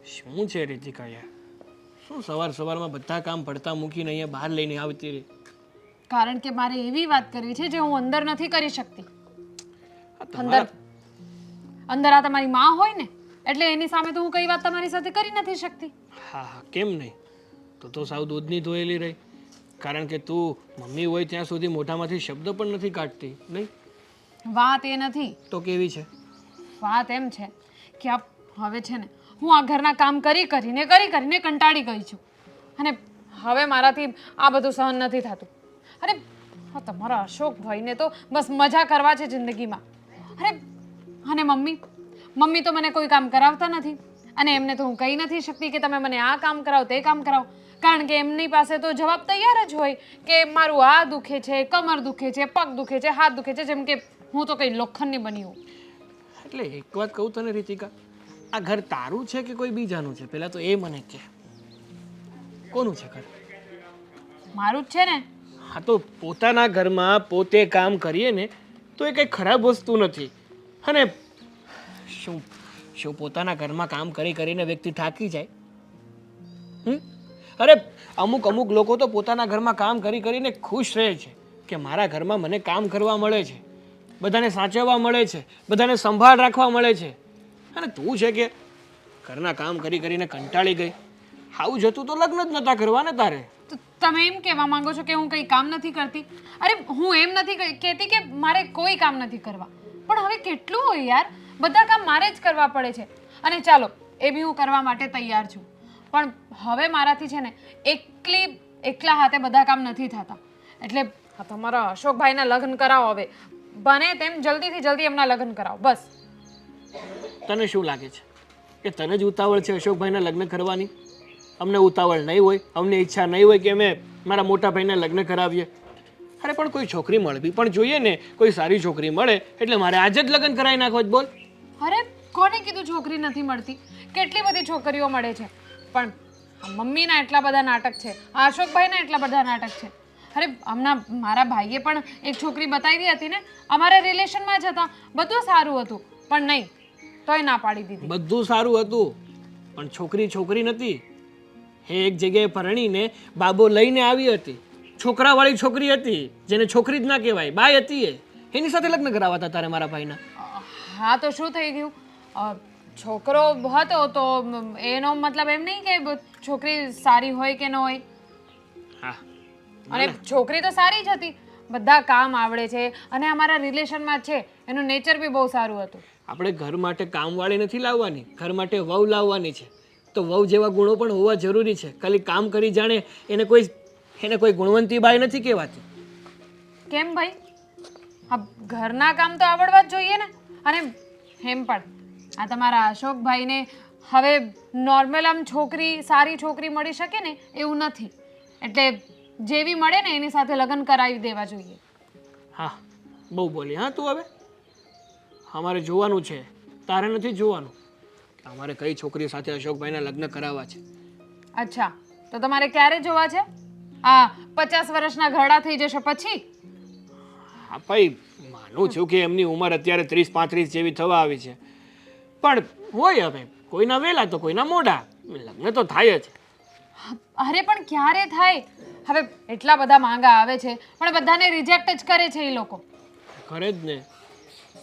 શું છે રીતિકા યાર, શું સવાર સવારમાં બધા કામ પડતા મૂકીને અહીંયા બહાર લઈને આવતી રહી? કારણ કે મારે એવી વાત કરવી છે જે હું અંદર નથી કરી શકતી. આ તમારા અંદર આ તમારી માં હોય ને એટલે એની સામે તો હું કઈ વાત તમારી સાથે કરી નથી શકતી. હા હા, કેમ નહીં? તો સાવ દૂધની ધોયેલી રહી, કારણ કે તું મમ્મી હોય ત્યાં સુધી મોઢામાંથી શબ્દ પણ નથી કાઢતી, નહીં? વાત એ નથી. તો કેવી છે? વાત એમ છે કે હવે છે ને હું આ ઘરના કામ કરીને કંટાળી ગઈ છું અને હવે મારાથી આ બધું સહન નથી થતું. અરે હા, તમારા અશોકભાઈને તો બસ મજા કરવા છે જિંદગીમાં. અરે અને મમ્મી તો મને કોઈ કામ કરાવતા નથી અને એમને તો હું કહી નથી શકતી કે તમે મને આ કામ કરાવો તે કામ કરાવો, કારણ કે એમની પાસે તો જવાબ તૈયાર જ હોય કે મારું આ દુખે છે, કમર દુખે છે, પગ દુખે છે, હાથ દુખે છે, જેમ કે હું તો કંઈ લોખંડની બની હોઉં. એટલે એક વાત કહું તને રીતિકા, આ ઘર તારું છે કે કોઈ બીજાનું છે? પહેલાં તો એ મને કહે, કોનું છે ઘર? મારું જ છે ને. હા, તો પોતાના ઘરમાં પોતે કામ કરીએ ને તો એ કંઈ ખરાબ વસ્તુ નથી. અને શું શું પોતાના ઘરમાં કામ કરીને વ્યક્તિ થાકી જાય? અરે અમુક લોકો તો પોતાના ઘરમાં કામ કરીને ખુશ રહે છે કે મારા ઘરમાં મને કામ કરવા મળે છે, બધાને સાચવવા મળે છે, બધાને સંભાળ રાખવા મળે છે. અને તું છે કે ઘરના કામ કરીને કંટાળી ગઈ. આવું જતું તો લગ્ન જ નહોતા કરવા ને તારે. તો તમે એમ કહેવા માંગો છો કે હું કંઈ કામ નથી કરતી? અરે હું એમ નથી કહેતી કે મારે કોઈ કામ નથી કરવા, પણ હવે કેટલું હોય યાર, બધા કામ મારે જ કરવા પડે છે. અને ચાલો એ બી હું કરવા માટે તૈયાર છું, પણ હવે મારાથી છે ને એકલા હાથે બધા કામ નથી થતા. એટલે તમારા અશોકભાઈના લગ્ન કરાવો, હવે બને તેમ જલ્દીથી જલ્દી એમના લગ્ન કરાવો બસ. તને શું લાગે છે કે તને જ ઉતાવળ છે અશોકભાઈના લગ્ન કરવાની? અમને ઉતાવળ નહીં હોય, અમને ઈચ્છા નહીં હોય કે અમે મારા મોટા ભાઈના લગ્ન કરાવીએ? અરે પણ કોઈ છોકરી મળવી પણ જોઈએ ને, કોઈ સારી છોકરી મળે એટલે મારે આજે જ લગ્ન કરાવી નાખો જ. બોલ. અરે કોને કીધું છોકરી નથી મળતી? કેટલી બધી છોકરીઓ મળે છે, પણ મમ્મીના એટલા બધા નાટક છે, અશોકભાઈના એટલા બધા નાટક છે. અરે હમણાં મારા ભાઈએ પણ એક છોકરી બતાવી હતી ને, અમારા રિલેશનમાં જ હતા, બધું સારું હતું, પણ નહીં, તોય ના પાડી દીધી. બધું સારું હતું પણ છોકરી નથી. એ એક જગ્યાએ પરણીને બાબો લઈને આવી હતી, છોકરાવાળી છોકરી હતી, જેને છોકરી જ ના કહેવાય, બાઈ હતી. એની સાથે લગ્ન કરાવતા તારે મારા ભાઈના? હા તો શું થઈ ગયું? છોકરો હતો તો એનો મતલબ એમ નહીં કે છોકરી સારી હોય કે ન હોય. હા, અને છોકરી તો સારી જ હતી, બધા કામ આવડે છે અને અમારા રિલેશનમાં છે, એનું નેચર બી બહુ સારું હતું. આપણે ઘર માટે કામવાળી નથી લાવવાની, ઘર માટે વહુ લાવવાની છે. તો વહુ જેવા ગુણો પણ હોવા જરૂરી છે. ખાલી કામ કરી જાણે એને કોઈ ગુણવંતી બાઈ નથી કહેવાતી. કેમ ભાઈ? હા, ઘરના કામ તો આવડવા જ જોઈએ ને. અને એમ પણ આ તમારા અશોકભાઈને હવે નોર્મલ આમ સારી છોકરી મળી શકે ને એવું નથી, એટલે જેવી મળે ને એની સાથે લગ્ન કરાવી દેવા જોઈએ. હા, બહુ બોલી. હા, તું હવે અમારે જોવાનું છે, તારે નથી જોવાનું કે અમારે કઈ છોકરી સાથે અશોકભાઈના લગ્ન કરાવવા છે. અચ્છા, તો તમારે ક્યારે જોવા છે? આ 50 વર્ષના ઘરડા થઈ જશે પછી? હા ભાઈ, માનું છું કે એમની ઉંમર અત્યારે 30-35 જેવી થવા આવી છે, પણ હોય હવે કોઈના વહેલા તો કોઈના મોડા, લગ્ન તો થાય જ. અરે પણ ક્યારે થાય? હવે એટલા બધા માંગા આવે છે પણ બધાને રિજેક્ટ જ કરે છે એ લોકો. ખરે જ ને.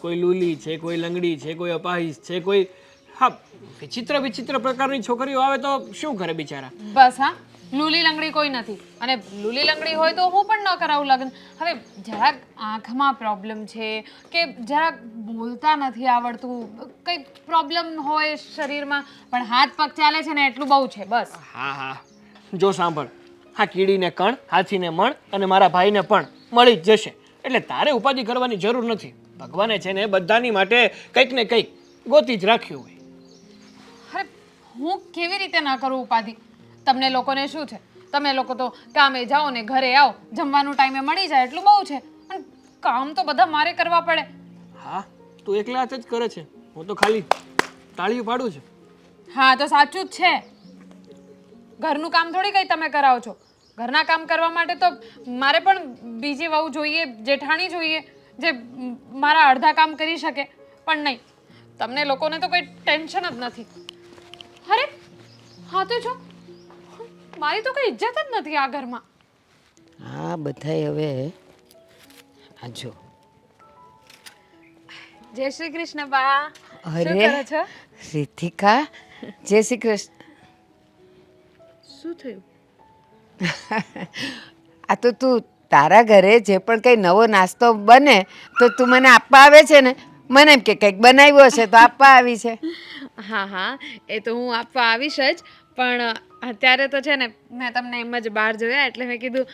કોઈ લૂલી છે, કોઈ લંગડી છે, કોઈ અપાહિજ છે, કોઈ વિચિત્ર પ્રકારની છોકરીઓ આવે તો શું કરે બિચારા? બસ હા, લૂલી લંગડી કોઈ નથી, અને લૂલી લંગડી હોય તો હું પણ ન કરાવું લગ્ન. હવે જરાક આંખમાં પ્રોબ્લેમ છે કે જરાક બોલતા નથી આવડતું, કંઈ પ્રોબ્લેમ હોય શરીરમાં, પણ હાથ પગ ચાલે છે ને એટલું બહુ છે બસ. હા, જો સાંભળ, હા, કીડીને કણ, હાથીને મણ અને મારા ભાઈને પણ મળી જ જશે, એટલે તારે ઉપાધિ કરવાની જરૂર નથી. ભગવાને છે ને બધાની માટે કંઈક ને કંઈક ગોતી જ રાખ્યું હોય. અરે હું કેવી રીતે ના કરું ઉપાધિ? તમને લોકોને શું છે, તમે લોકો તો કામે જાઓ ને ઘરે આવો, જમવાનું ટાઈમે મળી જાય એટલું બહુ છે, પણ કામ તો બધા મારે કરવા પડે. હા, તું એકલા હાથે જ કરે છે, હું તો ખાલી તાળીઓ પાડું છું. હા તો સાચું જ છે. ઘરનું કામ થોડી કંઈ તમે કરાવો છો. ઘરના કામ કરવા માટે તો મારે પણ બીજી વહુ જોઈએ, જેઠાણી જોઈએ, જે મારા અડધા કામ કરી શકે, પણ નહીં, તમને લોકોને તો કોઈ ટેન્શન જ નથી. અરે ખાતું છો મારી તો કઈ ઇજ્જત જ નથી આ ઘરમાં. હા બધાય હવે આ જો જય શ્રી કૃષ્ણ બા. શું અરે કરો છો? રીતિકા જય શ્રી કૃષ્ણ. શું થયું? આ તો તું તારા ઘરે જે પણ કંઈ નવો નાસ્તો બને તો તું મને આપવા આવે છે ને, મને એમ કે કંઈક બનાવ્યો છે તો આપવા આવી છે. હા હા એ તો હું આપવા આવીશ જ, પણ અત્યારે તો છે ને મેં તમને એમ જ બહાર જોયા એટલે મેં કીધું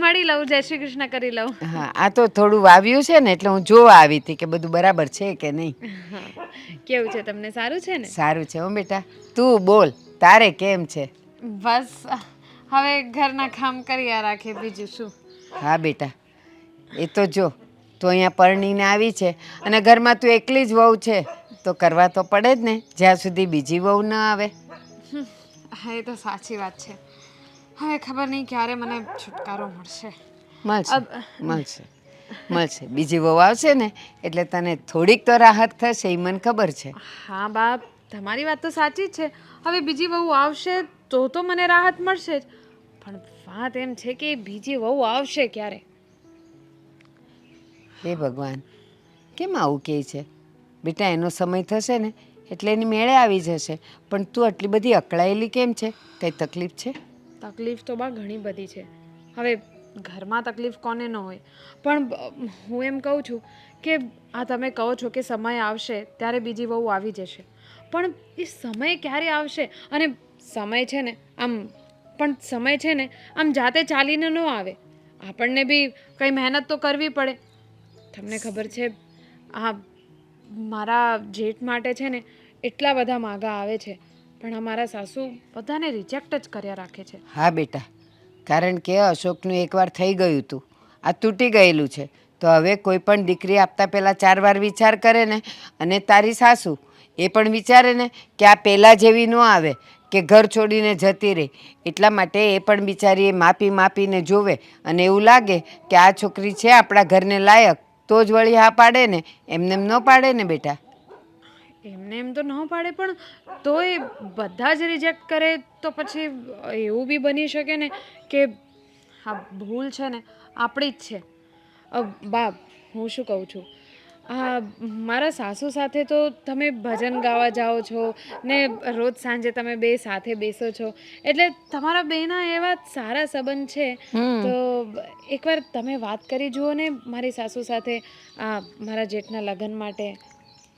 મળી લઉં, જય શ્રી કૃષ્ણ કરી લઉં. હા આ તો થોડું વાવ્યું છે ને એટલે હું જોવા આવી હતી કે બધું બરાબર છે કે નહીં. હા કેવું છે તમને, સારું છે ને? સારું છે હો બેટા. તું બોલ તારે કેમ છે? બસ હવે ઘરના કામ કર્યા રાખે બીજું શું. હા બેટા એ તો જો તું અહીંયા પરણીને આવી છે અને ઘરમાં તું એકલી જ વહુ છે તો કરવા તો પડે જ ને, જ્યાં સુધી બીજી વહુ ન આવે. હા એ તો સાચી વાત છે. હવે ખબર નહીં ક્યારે મને છુટકારો મળશે. મળશે અબ મળશે મળશે બીજી વહુ આવશે ને એટલે તને થોડીક તો રાહત થશે એ મને ખબર છે. હા બાપ તમારી વાત તો સાચી જ છે. હવે બીજી વહુ આવશે તો મને રાહત મળશે જ, પણ વાત એમ છે કે બીજી વહુ આવશે ક્યારે? હે ભગવાન કેમ આવું કહે છે બેટા? એનો સમય થશે ને એટલે એની મેળે આવી જશે. પણ તું આટલી બધી અકળાયેલી કેમ છે? કંઈ તકલીફ છે? તકલીફ તો બા ઘણી બધી છે. હવે ઘરમાં તકલીફ કોને ન હોય, પણ હું એમ કહું છું કે આ તમે કહો છો કે સમય આવશે ત્યારે બીજી વહુ આવી જશે, પણ એ સમય ક્યારે આવશે? અને સમય છે ને સમય છે ને આમ જાતે ચાલીને ન આવે, આપણને બી કંઈ મહેનત તો કરવી પડે. તમને ખબર છે આ મારા જેઠ માટે છે ને એટલા બધા માગા આવે છે, પણ અમારા સાસુ બધાને રિજેક્ટ જ કર્યા રાખે છે. હા બેટા, કારણ કે અશોકનું એકવાર થઈ ગયું હતું, આ તૂટી ગયેલું છે. તો હવે કોઈ પણ દીકરી આપતા પહેલાં 4 વાર વિચાર કરે ને. અને તારી સાસુ એ પણ વિચારે ને કે આ પહેલાં જેવી ન આવે કે ઘર છોડીને જતી રહી. એટલા માટે એ પણ બિચારી માપીને જોવે અને એવું લાગે કે આ છોકરી છે આપણા ઘરને લાયક તો જ વળી હા પાડે ને, એમને એમ ન પાડે ને બેટા. એમને એમ તો ન પાડે, પણ તોય બધા જ રિજેક્ટ કરે તો પછી એવું બી બની શકે ને કે આ ભૂલ છે ને આપણી જ છે. બા હું શું કહું છું, મારા સાસુ સાથે તો તમે ભજન ગાવા જાઓ છો ને રોજ સાંજે તમે બે સાથે બેસો છો, એટલે તમારા બેના એવા સારા સંબંધ છે. તો એકવાર તમે વાત કરી જુઓ ને મારી સાસુ સાથે મારા જેઠના લગ્ન માટે.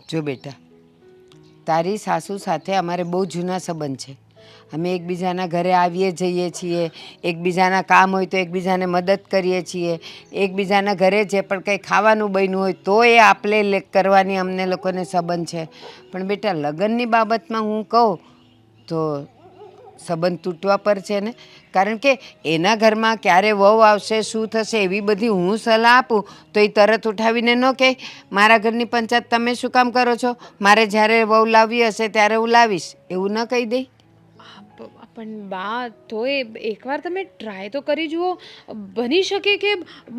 જો બેટા તારી સાસુ સાથે અમારે બહુ જૂના સંબંધ છે. અમે એકબીજાના ઘરે આવીએ જઈએ છીએ, એકબીજાના કામ હોય તો એકબીજાને મદદ કરીએ છીએ, એકબીજાના ઘરે જે પણ કંઈ ખાવાનું બન્યું હોય તો એ આપલે કરવાની અમને લોકોને સંબંધ છે. પણ બેટા લગ્નની બાબતમાં હું કહું તો સંબંધ તૂટવા પર છે ને, કારણ કે એના ઘરમાં ક્યારે વહુ આવશે શું થશે એવી બધી હું સલાહ આપું તો એ તરત ઉઠાવીને ન કહે મારા ઘરની પંચાયત તમે શું કામ કરો છો, મારે જ્યારે વહુ લાવવી હશે ત્યારે હું લાવીશ, એવું ન કહી દે. પણ બા તોય એકવાર તમે ટ્રાય તો કરી જુઓ. બની શકે કે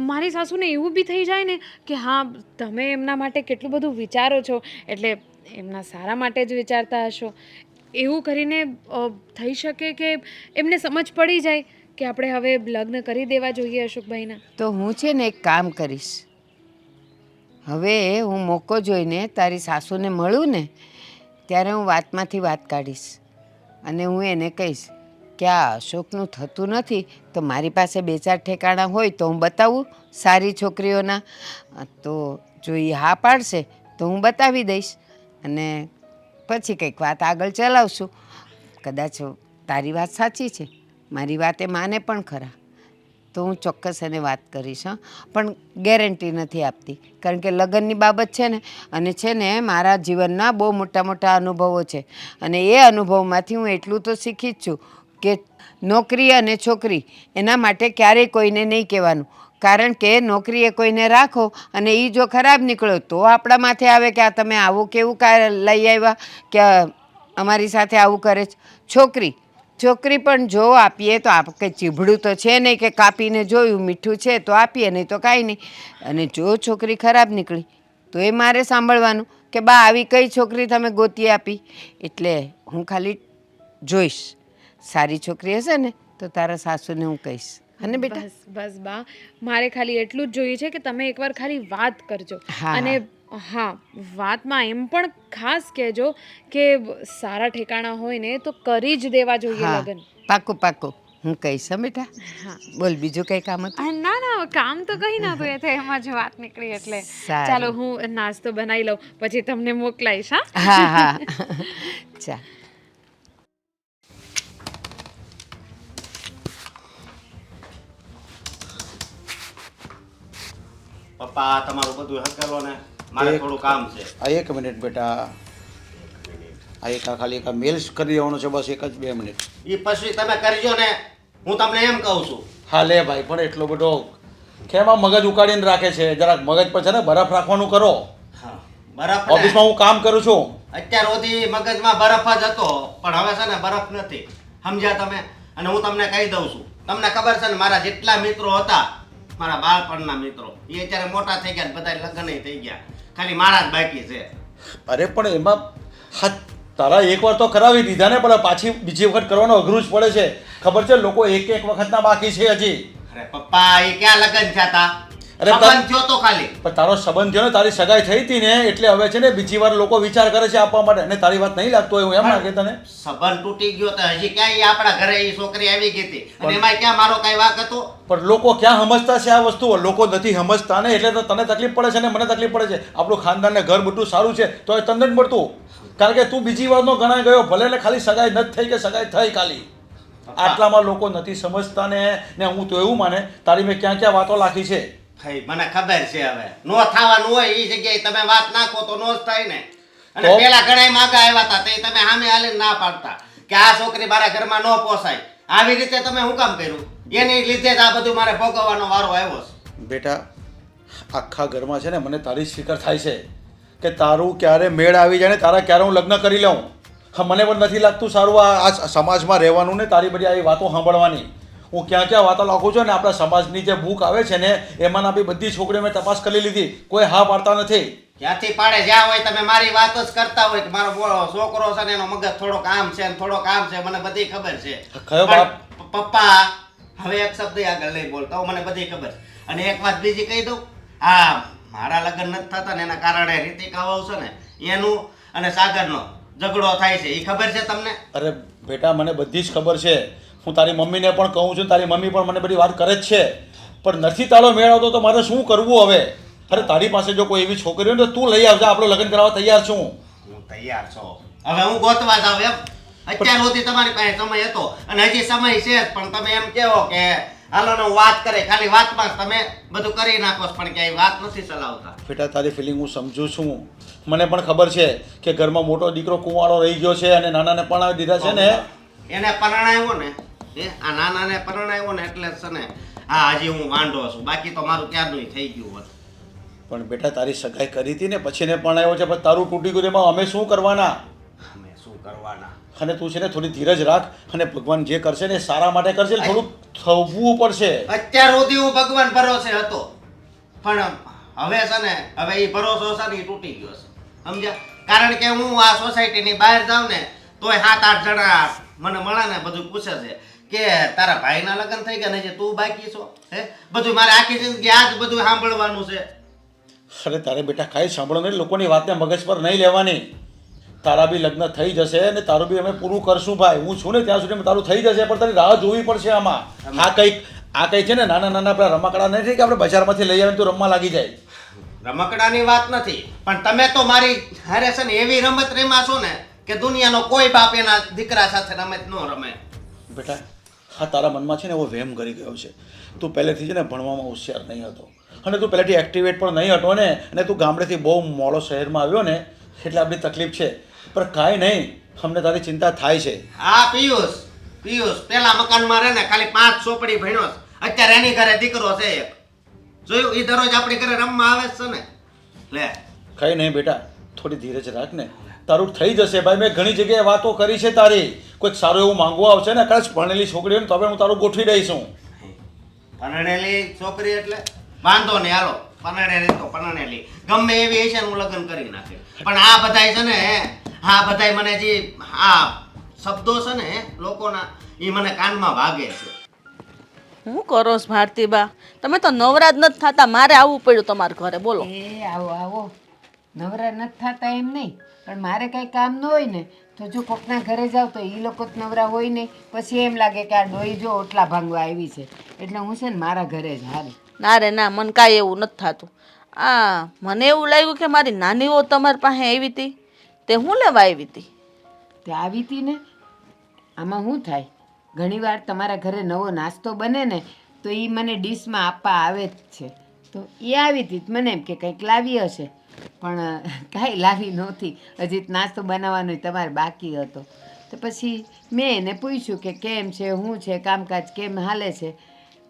મારી સાસુને એવું બી થઈ જાય ને કે હા તમે એમના માટે કેટલું બધું વિચારો છો એટલે એમના સારા માટે જ વિચારતા હશો. એવું કરીને થઈ શકે કે એમને સમજ પડી જાય કે આપણે હવે લગ્ન કરી દેવા જોઈએ અશોકભાઈના. તો હું છે ને એક કામ કરીશ, હવે હું મોકો જોઈને તારી સાસુને મળું ને ત્યારે હું વાતમાંથી વાત કાઢીશ અને હું એને કહીશ કે આ અશોકનું થતું નથી તો મારી પાસે 2-4 ઠેકાણા હોય તો હું બતાવું સારી છોકરીઓના. તો જો એ હા પાડશે તો હું બતાવી દઈશ અને પછી કંઈક વાત આગળ ચલાવશું. કદાચ તારી વાત સાચી છે, મારી વાત એ માને પણ ખરા તો હું ચોક્કસ એને વાત કરીશ. પણ ગેરંટી નથી આપતી, કારણ કે લગ્નની બાબત છે ને અને છે ને મારા જીવનના બહુ મોટા મોટા અનુભવો છે અને એ અનુભવમાંથી હું એટલું તો શીખી જ છું કે નોકરી અને છોકરી એના માટે ક્યારેય કોઈને નહીં કહેવાનું. કારણ કે નોકરી એ કોઈને રાખો અને એ જો ખરાબ નીકળ્યો તો આપણા માથે આવે કે આ તમે આવું કેવું લઈ આવ્યા કે અમારી સાથે આવું કરે છે. છોકરી પણ જો આપીએ તો કંઈ ચીભડું તો છે નહીં કે કાપીને જોયું મીઠું છે તો આપીએ, નહીં તો કાંઈ નહીં. અને જો છોકરી ખરાબ નીકળી તો એ મારે સાંભળવાનું કે બા આવી કઈ છોકરી તમે ગોતી આપી. એટલે હું ખાલી જોઈશ સારી છોકરી હશે ને તો તારા સાસુને હું કહીશ. અને બેટા બસ બસ બા, મારે ખાલી એટલું જ જોઈએ છે કે તમે એકવાર ખાલી વાત કરજો. હા, અને હા, વાતમાં એમ પણ ખાસ કહેજો કે સારા ઠેકાણા હોય ને તો કરી જ દેવા જોઈએ હા, લગ્ન. પાકું પાકું હું કહીશ હો બેટા. હા. બોલ બીજું કંઈ કામ હતું? ના ના, કામ તો કઈ નતું, એ તો એમાં જ વાત નીકળી એટલે. સારું. ચાલો હું નાસ્તો બનાવી લઉં પછી તમને મોકલાઈશ. હા હા હા ચા. પપ્પા આ તમારું બધું હકેલો ને મારે થોડું કામ છે. આ 1 મિનિટ બેટા. આ એક આ ખાલી એક આ મેલ્સ કરી દેવાનો છે બસ, એક જ 2 મિનિટ. એ પછી તમે કરજો ને, હું તમને એમ કહું છું. હા લે ભાઈ, પણ એટલો બધો કેમ આ મગજ ઉકાળીને રાખે છે? જરાક મગજ પર છે ને બરફ રાખવાનું કરો. હા, બરફ ને ઓફિસમાં હું કામ કરું છું. અત્યાર સુધી મગજમાં બરફ જ હતો, પણ હવે છે ને બરફ નથી. સમજ્યા તમે? અને હું તમને કહી દઉં છું, તમને ખબર છે ને મારા જેટલા મિત્રો હતા, મારા બાળપણના મિત્રો, એ અત્યારે મોટા થઈ ગયા, બધા લગ્ન થઈ ગયા, ખાલી મારા જ બાકી છે. અરે પણ એમાં હા તારા એકવાર તો કરાવી દીધા ને, પણ પાછી બીજી વખત કરવાનો અઘરું જ પડે છે. ખબર છે લોકો એક વખતના બાકી છે હજી. અરે પપ્પા, એ ક્યાં લગ્ન થયા હતા? અરે સંબંધ થયો તો ખાલી. પણ તારો સંબંધ થયો ને, તારી સગાઈ થઈ હતી ને, એટલે હવે છે ને બીજી વાર લોકો વિચાર કરે છે આપવા માટે. અને તારી વાત નહીં લાગતો હોય હું એમ લાગે તને? સંબંધ તૂટી ગયો તો હજી ક્યાં ઈ આપણા ઘરે ઈ છોકરી આવી ગઈ હતી, અને એમાં ક્યાં મારો કઈ વાંક હતો? પણ લોકો ક્યાં સમજતા છે આ વસ્તુઓ? લોકો નથી સમજતા ને, એટલે તો તને તકલીફ પડે છે ને મને તકલીફ પડે છે. આપણું ખાનદાન ને ઘર બધું સારું છે તો એ તને જ મળતું, કારણ કે તું બીજી વારનો ગણાઈ ગયો. ભલે ને ખાલી સગાઈ નથી થઈ કે સગાઈ થઈ ખાલી, આટલામાં લોકો નથી સમજતા ને હું તો એવું માને તારી મેં ક્યાં ક્યાં વાતો લાખી છે. ભાઈ મને ખબર છે, હવે નો થવાનું હોય ઈ જગ્યાએ તમે વાત નાખો તો નો જ થાય ને. અને તો? પેલા ઘણા માગા આવ્યા હતા, તે તમે સામે હાલીને ના પાડતા કે આ છોકરી મારા ઘરમાં નો પોસાય. આવી રીતે તમે શું કામ કર્યું? એની લીધે જ આ બધું મારે ભોગવવાનો વારો આવ્યો છે. બેટા આખા ઘરમાં છે ને મને તારી જ ફિકર થાય છે કે તારું ક્યારે મેળ આવી જાય ને તારા ક્યારે હું લગ્ન કરી લઉં. હા, મને પણ નથી લાગતું સારું આ સમાજમાં રહેવાનું ને તારી બધી આવી વાતો સાંભળવાની. હું ક્યાં ક્યાં વાતો લાખું છું ને, આપણા સમાજની જે બુક આવે છે ને એમાંના બી બધી છોકરીઓ મેં તપાસ કરી લીધી, કોઈ હા પાડતા નથી. ક્યાંથી પાડે? જ્યાં હોય તમે મારી વાત જ કરતા હોય કે મારો છોકરો છે ને એનો મગજ થોડોક આમ છે ને થોડોક આમ છે, મને બધી ખબર છે. કયો પણ બાપ? પપ્પા હવે એક શબ્દ આગળ નહીં બોલતા હો, મને બધી ખબર છે. અને એક વાત બીજી કહી દઉં, આ મારા લગ્ન નથી થતા ને એના કારણે રીતિકા વહુ છે ને એનું અને સાગરનો ઝઘડો થાય છે, એ ખબર છે તમને? અરે બેટા મને બધી જ ખબર છે. હું તારી મમ્મીને પણ કહું છું, તારી મમ્મી પણ મને બધી વાત કરે જ છે, પણ નથી તારો મેળ આવતો તો મારે શું કરવું હવે? અરે તારી પાસે જો કોઈ એવી છોકરી હોય ને તો તું લઈ આવજે, આપણો લગ્ન કરાવવા તૈયાર છું. હું તૈયાર છું, હવે હું ગોતવા જાઉં એમ? અત્યાર સુધી તમારી પાસે સમય હતો અને હજી સમય છે જ, પણ તમે એમ કહો કે હાલો ને હું વાત કરે, ખાલી વાતમાં જ તમે બધું કરી નાખો છો, પણ ક્યાંય વાત નથી ચલાવતા. બેટા તારી ફિલિંગ હું સમજુ છું, મને પણ ખબર છે કે ઘરમાં મોટો દીકરો કુંવાળો રહી ગયો છે અને નાનાને પરણાવી દીધા છે ને. એને પરણાવ્યો ને, આ નાનાને પરણાવ્યો ને એટલે છે ને હા હજી હું વાંઢો છું, બાકી તો મારું ક્યારનું થઈ ગયું હોત. પણ બેટા તારી સગાઈ કરી હતી ને પછી ને પરણાવ્યો છે, પણ તારું તૂટી ગયું એમાં અમે શું કરવાના? અમે શું કરવાના? અને તું છે ને થોડી ધીરજ રાખ, અને ભગવાન જે કરશે ને સારા માટે કરશે ને, થોડુંક થવું પડશે. અત્યાર સુધી હું ભગવાન ભરોસે હતો, પણ હવે છે ને હવે એ ભરોસો છે ને એ તૂટી ગયો છે, સમજ્યા? કારણ કે હું આ સોસાયટીની બહાર જાઉં ને તોય 7-8 જણા મને મળે ને બધું પૂછે છે કે તારા ભાઈના લગ્ન થઈ ગયા ને જે તું બાકી છો, હે? બધું મારે આખી જિંદગી આ જ બધું સાંભળવાનું છે. અરે તારે બેટા કાંઈ સાંભળો નહીં, લોકોની વાતને મગજ પર નહીં લેવાની. તારા બી લગ્ન થઈ જશે અને તારું બી અમે પૂરું કરશું ભાઈ. હું છું ને ત્યાં સુધી તારું થઈ જશે, પણ તારી રાહ જોવી પડશે આમાં. આ કંઈક છે ને નાના નાના આપણા રમકડા નથી કે આપણે બજારમાંથી લઈ આવીને તું રમવા લાગી જાય. રમકડાની વાત નથી, પણ તમે તો મારી હારે છે ને એવી રમત રમ્યા છો ને કે દુનિયાનો કોઈ બાપ એના દીકરા સાથે રમત ન રમે. બેટા હા તારા મનમાં છે ને એવો વહેમ કરી ગયો છે. તું પહેલેથી છે ને ભણવામાં હોશિયાર નહીં હતો, અને તું પહેલેથી એક્ટિવેટ પણ નહીં હતો ને, અને તું ગામડેથી બહુ મોડો શહેરમાં આવ્યો ને એટલે આપણી તકલીફ છે. પણ કાંઈ નહીં, અમને તારી ચિંતા થાય છે. હા પિયુષ પેલા મકાનમાં રહે ને ખાલી 5 ચોપડી ભણ્યો છે, અત્યારે એની ઘરે દીકરો છે એક, જોયું? એ દરરોજ આપણી ઘરે રમવા આવે છે ને. લે કંઈ નહીં બેટા, થોડી ધીરજ રાખ ને, તારું થઈ જશે ભાઈ. મેં ઘણી જગ્યાએ વાતો કરી છે તારી, કોઈક સારું એવું માંગવું આવશે ને કદાચ ભણેલી છોકરી હોય ને તો હવે હું તારું ગોઠવી દઈશું. પરણેલી છોકરી એટલે વાંધો નહીં, હાલો પરણેલી તો પરણેલી ગમે એવી હશે ને હું લગ્ન કરી નાખે. પણ આ બધાય છે ને આ બધાય મને જે આ શબ્દો છે ને લોકોના એ મને કાનમાં વાગે છે. હું કરો છો ભારતીબા? તમે તો નવરા જ નથી થતા, મારે આવવું પડ્યું તમારા ઘરે. બોલો. એ આવો આવો, નવરા નથી થતા એમ નહીં, પણ મારે કાંઈ કામ ન હોય ને તો જો કોકના ઘરે જાવ તો એ લોકો જ નવરા હોય નહીં. પછી એમ લાગે કે આ ડોઈ જો ઓટલા ભાંગવા આવી છે, એટલે હું છે ને મારા ઘરે જ હારે. ના રે ના, મને કાંઈ એવું નથી થતું. મને એવું લાગ્યું કે મારી નાની વહુ તમારી પાસે આવી હતી, તે હું લેવા આવી હતી. તે આવી હતી ને, આમાં શું થાય, ઘણીવાર તમારા ઘરે નવો નાસ્તો બને ને તો એ મને ડીશમાં આપવા આવે જ છે. તો એ આવી હતી, મને એમ કે કંઈક લાવી હશે, પણ કાંઈ લાવી નહોતી. હજી નાસ્તો બનાવવાનો તમારે બાકી હતો. તો પછી મેં એને પૂછ્યું કે કેમ છે, શું છે, કામકાજ કેમ હાલે છે.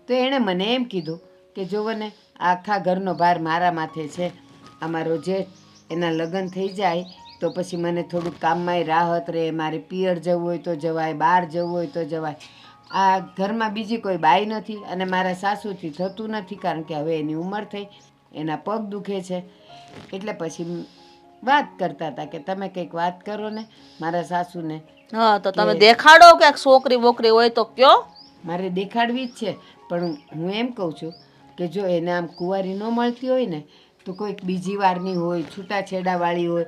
તો એણે મને એમ કીધું કે જુઓ ને, આખા ઘરનો ભાર મારા માથે છે. અમારો જેઠ, એના લગ્ન થઈ જાય તો પછી મને થોડુંક કામમાંય રાહત રહે. મારે પિયર જવું હોય તો જવાય, બહાર જવું હોય તો જવાય. આ ઘરમાં બીજી કોઈ બાઈ નથી અને મારા સાસુથી થતું નથી, કારણ કે હવે એની ઉંમર થઈ, એના પગ દુખે છે. એટલે પછી વાત કરતા હતા કે તમે કંઈક વાત કરો ને મારા સાસુને. હા, તો તમે દેખાડો કે છોકરી બોકરી હોય તો કયો. મારે દેખાડવી જ છે, પણ હું એમ કહું છું કે જો એને આમ કુંવારી ન મળતી હોય ને તો કોઈક બીજી વારની હોય, છૂટાછેડાવાળી હોય,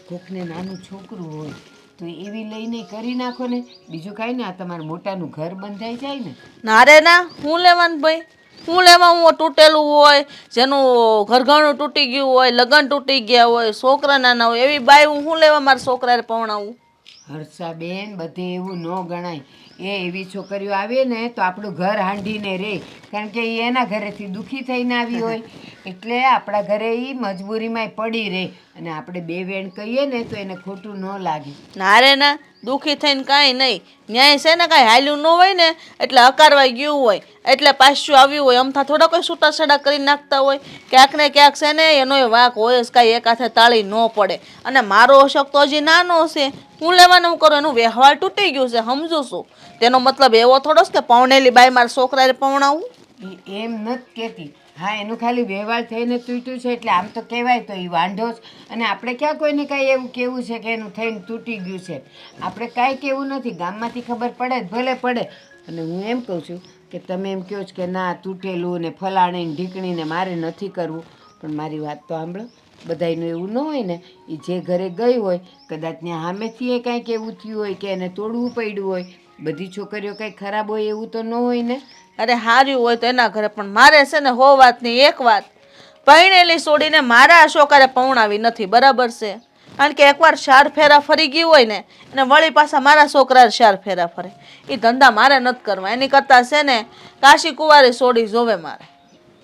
કોકને નાનું છોકરું હોય તો એવી લઈને કરી નાખો ને. બીજું કાંઈ ને, આ તમારું મોટાનું ઘર બંધાઈ જાય ને. ના રે ના, હું લેવાનું ભાઈ? હું લેવા? હું તૂટેલું હોય, જેનું ઘરઘણું તૂટી ગયું હોય, લગ્ન તૂટી ગયા હોય, છોકરા નાના હોય, એવી બાઈ હું લેવા મારા છોકરાને પવણાવું? હર્ષાબેન, બધે એવું ન ગણાય. એવી છોકરીઓ આવે ને તો આપણું ઘર હાંડીને રહે, કારણ કે એ એના ઘરેથી દુઃખી થઈને આવી હોય, એટલે આપણા ઘરે એ મજબૂરીમાં પડી રહે. અને આપણે બે વેણ કહીએ ને તો એને ખોટું ન લાગે. ના રે ના, દુઃખી થઈને કાંઈ નહીં. ન્યાય છે ને, કાંઈ હાલ્યું ન હોય ને એટલે હકારવાઈ ગયું હોય એટલે પાછું આવ્યું હોય. અમથા થોડા કોઈ છૂટાછેડા કરી નાખતા હોય. ક્યાંક ને ક્યાંક છે ને એનોય વાંક હોય જ, કાંઈ એક હાથે તાળી ન પડે. અને મારો અશોક તો હજી નાનો છે, હું લેવાનું કરું, એનું વ્યવહાર તૂટી ગયું છે, સમજુ છું. તેનો મતલબ એવો થોડો કે પૌણેલી બાઈ મારા છોકરાને પવણાવું. એમ નથી કહેતી. હા, એનું ખાલી વ્યવહાર થઈને તૂટ્યું છે એટલે આમ તો કહેવાય તો એ વાંઢો જ. અને આપણે ક્યાં કોઈને કાંઈ એવું કહેવું છે કે એનું થઈને તૂટી ગયું છે. આપણે કાંઈ કહેવું નથી, ગામમાંથી ખબર પડે જ ભલે પડે. અને હું એમ કહું છું કે તમે એમ કહો છો કે ના તૂટેલું ને ફલાણી ને ઢીકણીને મારે નથી કરવું, પણ મારી વાત તો સાંભળો. બધાયનું એવું ન હોય ને, એ જે ઘરે ગઈ હોય કદાચ ત્યાં સામેથી એ કાંઈક એવું થયું હોય કે એને તોડવું પડ્યું હોય. બધી છોકરીઓ કંઈ ખરાબ હોય એવું તો ન હોય ને. અરે હાર્યું હોય તો એના ઘરે, પણ મારે છે ને હો વાતની એક વાત, પૈણેલી છોડીને મારા અશોકારે પવણાવી નથી, બરાબર છે? કારણ કે એકવાર શાર ફેરા ફરી ગયું હોય ને અને વળી પાછા મારા છોકરા શાર ફેરા ફરે, એ ધંધા મારે નથી કરવા. એની કરતાં છે ને કાશી કુંવારી છોડી જોવે મારે.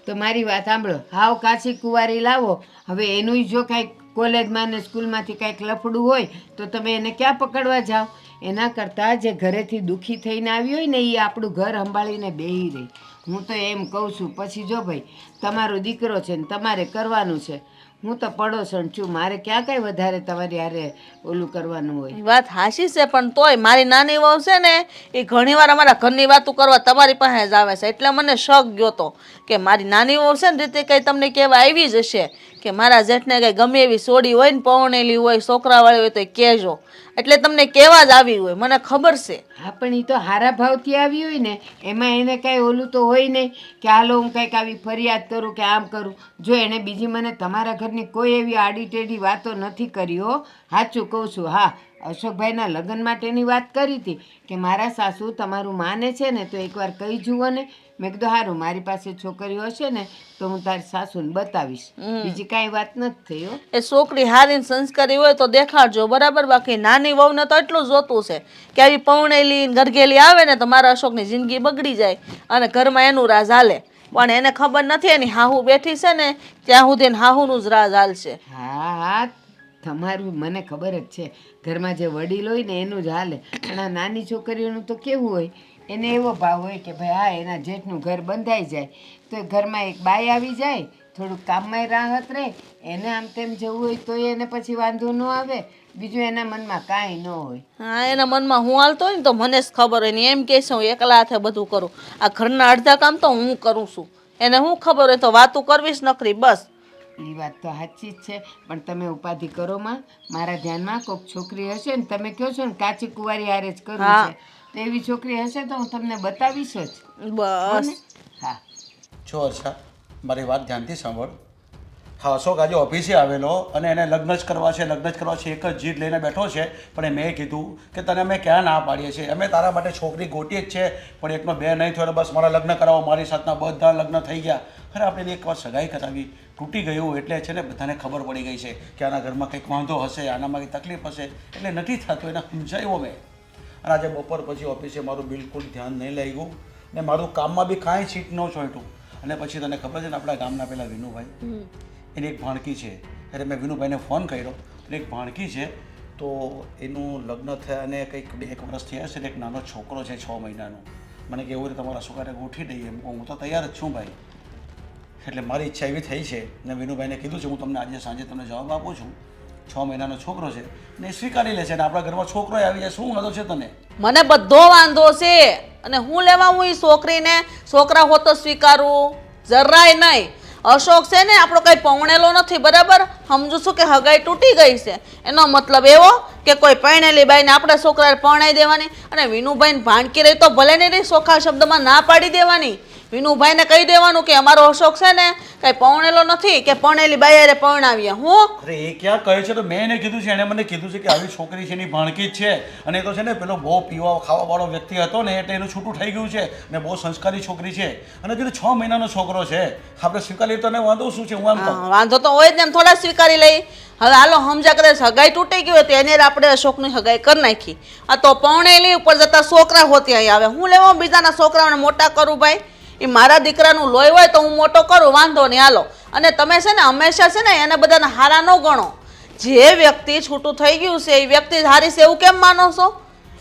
તો મારી વાત સાંભળો, હાવ કાચી કુંવારી લાવો. હવે એનું જો કાંઈક કોલેજમાં ને સ્કૂલમાંથી કાંઈક લફડું હોય તો તમે એને ક્યાં પકડવા જાઓ? એના કરતાં જે ઘરેથી દુઃખી થઈને આવી હોય ને એ આપણું ઘર સંભાળીને બેહી રહી. હું તો એમ કહું છું. પછી જો ભાઈ, તમારો દીકરો છે ને તમારે કરવાનું છે, હું તો પડોસણ છું, મારે ક્યાં કાંઈ વધારે તમારી હારે ઓલું કરવાનું હોય. એ વાત હાચી છે, પણ તોય મારી નાની વહુ છે ને એ ઘણીવાર અમારા ઘરની વાતો કરવા તમારી પાસે જ આવે છે. એટલે મને શક ગયો તો કે મારી નાની વહુ છે ને રીતે કંઈ તમને કહેવા આવી જ હશે કે મારા જેઠને કંઈ ગમે એવી સોડી હોય ને, પૌણેલી હોય, છોકરાવાળી હોય તો કહેજો. એટલે તમને કહેવા જ આવી હોય, મને ખબર છે. હા, પણ એ તો હારા ભાવથી આવી હોય ને, એમાં એને કાંઈ ઓલું તો હોય નહીં કે હાલો હું કંઈક આવી ફરિયાદ કરું કે આમ કરું. જો એણે બીજી મને તમારા ઘરની કોઈ એવી આડી ટેઢી વાતો નથી કરી હો, સાચું કહું છું. હા, અશોકભાઈના લગ્ન માટેની વાત કરી હતી કે મારા સાસુ તમારું માને છે ને તો એકવાર કહી જુઓ ને. મેં કીધું સારું, મારી પાસે છોકરીઓ હશે ને તો હું તારી સાસુને બતાવીશ. બીજી કાંઈ વાત નથી થઈ હો. એ છોકરી હારી સંસ્કારી હોય તો દેખાડજો, બરાબર? બાકી નાની વહુને તો એટલું જ જોતું છે કે આવી પૌણેલી ગરગેલી આવે ને તો મારા અશોકની જિંદગી બગડી જાય અને ઘરમાં એનું રાજ હાલે. પણ એને ખબર નથી એની હાહુ બેઠી છે ને ત્યાં સુધી હાહુનું જ રાજ હાલશે. હા હા, તમારું મને ખબર જ છે, ઘરમાં જે વડીલ હોય ને એનું જ હાલે. પણ આ નાની છોકરીઓનું તો કેવું હોય, એને એવો ભાવ હોય કે ભાઈ હા એના જેઠનું ઘર બંધાઈ જાય તો ઘરમાં એક બાઈ આવી જાય, થોડુંક કામમાંય રાહત રહે, એને આમ તેમ જવું હોય તો એને પછી વાંધો ન આવે. બીજું એના મનમાં કાંઈ ન હોય. હા, એના મનમાં હું હાલતો હોય ને તો મને જ ખબર હોય ને એમ કહે છે હું એકલા હાથે બધું કરું. આ ઘરના અડધા કામ તો હું કરું છું, એને શું ખબર હોય તો વાતું કરવીશ નકરી બસ. એ વાત તો સાચી જ છે, પણ તમે ઉપાધિ કરો માં. મારા ધ્યાનમાં કોઈક છોકરી હશે ને, તમે કહો છો ને કાચી કુંવારી હારે જ કરવું હા. છે, તો એવી છોકરી હશે તો હું તમને બતાવીશ જ. હો બસ ને? હા. જો હર્ષા, મારી વાત ધ્યાનથી સાંભળ. હા, અશોક આજે ઓફિસે આવેલો અને એને લગ્ન જ કરવા છે, લગ્ન જ કરવા છે, એક જ જીદ લઈને બેઠો છે. પણ મેં કીધું કે તને અમે ક્યાં ના પાડીએ છીએ, અમે તારા માટે છોકરી ગોતી જ છે, પણ એકનો બે નહીં થયો એટલે બસ મારા લગ્ન કરાવો, મારી સાથના બધા લગ્ન થઈ ગયા. અરે આપણે એક વાર સગાઈ કરાવી, તૂટી ગયું એટલે છે ને બધાને ખબર પડી ગઈ છે કે આના ઘરમાં કંઈક વાંધો હશે, આનામાં કંઈક તકલીફ હશે, એટલે નથી થતું, એને સમજાવ્યો મેં. અને આજે બપોર પછી ઓફિસે મારું બિલકુલ ધ્યાન નહીં લાગ્યું ને મારું કામમાં બી કાંઈ સીટ ન ચોંટ્યું. અને પછી તને ખબર છે ને આપણા ગામના પેલા વિનુભાઈ, એની એક ભાણકી છે. ત્યારે મેં વિનુભાઈને ફોન કર્યો, એક ભાણકી છે તો એનું લગ્ન થયા અને કંઈક 1 વર્ષ થયા છે ને એક નાનો છોકરો છે 6 મહિનાનો. મને કે એવું રીતે તમારા છોકરાને ગોઠવી દઈએ. હું તો તૈયાર જ છું ભાઈ. એટલે મારી ઈચ્છા એવી થઈ છે ને વિનુભાઈને કીધું છે હું તમને આજે સાંજે તમને જવાબ આપું છું. 6 મહિનાનો છોકરો છે ને એ સ્વીકારી લે છે ને આપણા ઘરમાં છોકરો આવી જાય. શું નતો છે તને? મને બધો વાંધો છે અને હું લેવા હું એ છોકરીને છોકરા હોત તો સ્વીકારું જરાય નહીં. અશોક છે ને આપણો કઈ પૌણેલો નથી, બરાબર? સમજુ છું કે હગાઈ તૂટી ગઈ છે, એનો મતલબ એવો કે કોઈ પરણેલી બાઈને આપણે છોકરાને પરણાઈ દેવાની. અને વિનુભાઈને ભાણકી રહી તો ભલે ને રહી, ચોખ્ખા શબ્દમાં ના પાડી દેવાની. વિનુભાઈને કહી દેવાનું કે અમારો અશોક છે ને કઈ પૌણેલો નથી કે પરણેલી બાયારે પરણાવીએ. હું અરે એ ક્યાં કહે છે? તો મેં એને કીધું છે, એણે મને કીધું છે કે આવી છોકરી છે એની ભાણકી જ છે અને એ તો છે ને પેલો બહુ પીવા ખાવાવાળો વ્યક્તિ હતો ને એટલે એનું છૂટું થઈ ગયું છે ને બહુ સંસ્કારી છોકરી છે અને જો 6 મહિનાનો છોકરો છે આપણે સ્વીકારી તને વાંધો શું છે? હું આમ કહું. વાંધો તો હોય જ ને, એમ થોડા સ્વીકારી લઈ. હવે હાલો સમજા કદાચ હગાઈ તૂટી ગઈ હોય તો એને આપણે અશોકની હગાઈ કરી નાખી. આ તો પરણેલી ઉપર જતા છોકરા હોતી અહીં આવે. હું લેવા બીજાના છોકરાઓને મોટા કરું ભાઈ? એ મારા દીકરાનું લોહી હોય તો હું મોટો કરું, વાંધો નહીં હાલો. અને તમે છે ને હંમેશા છે ને એને બધાને હારા ન ગણો. જે વ્યક્તિ છૂટું થઈ ગયું છે એ વ્યક્તિ હારી છે એવું કેમ માનો છો?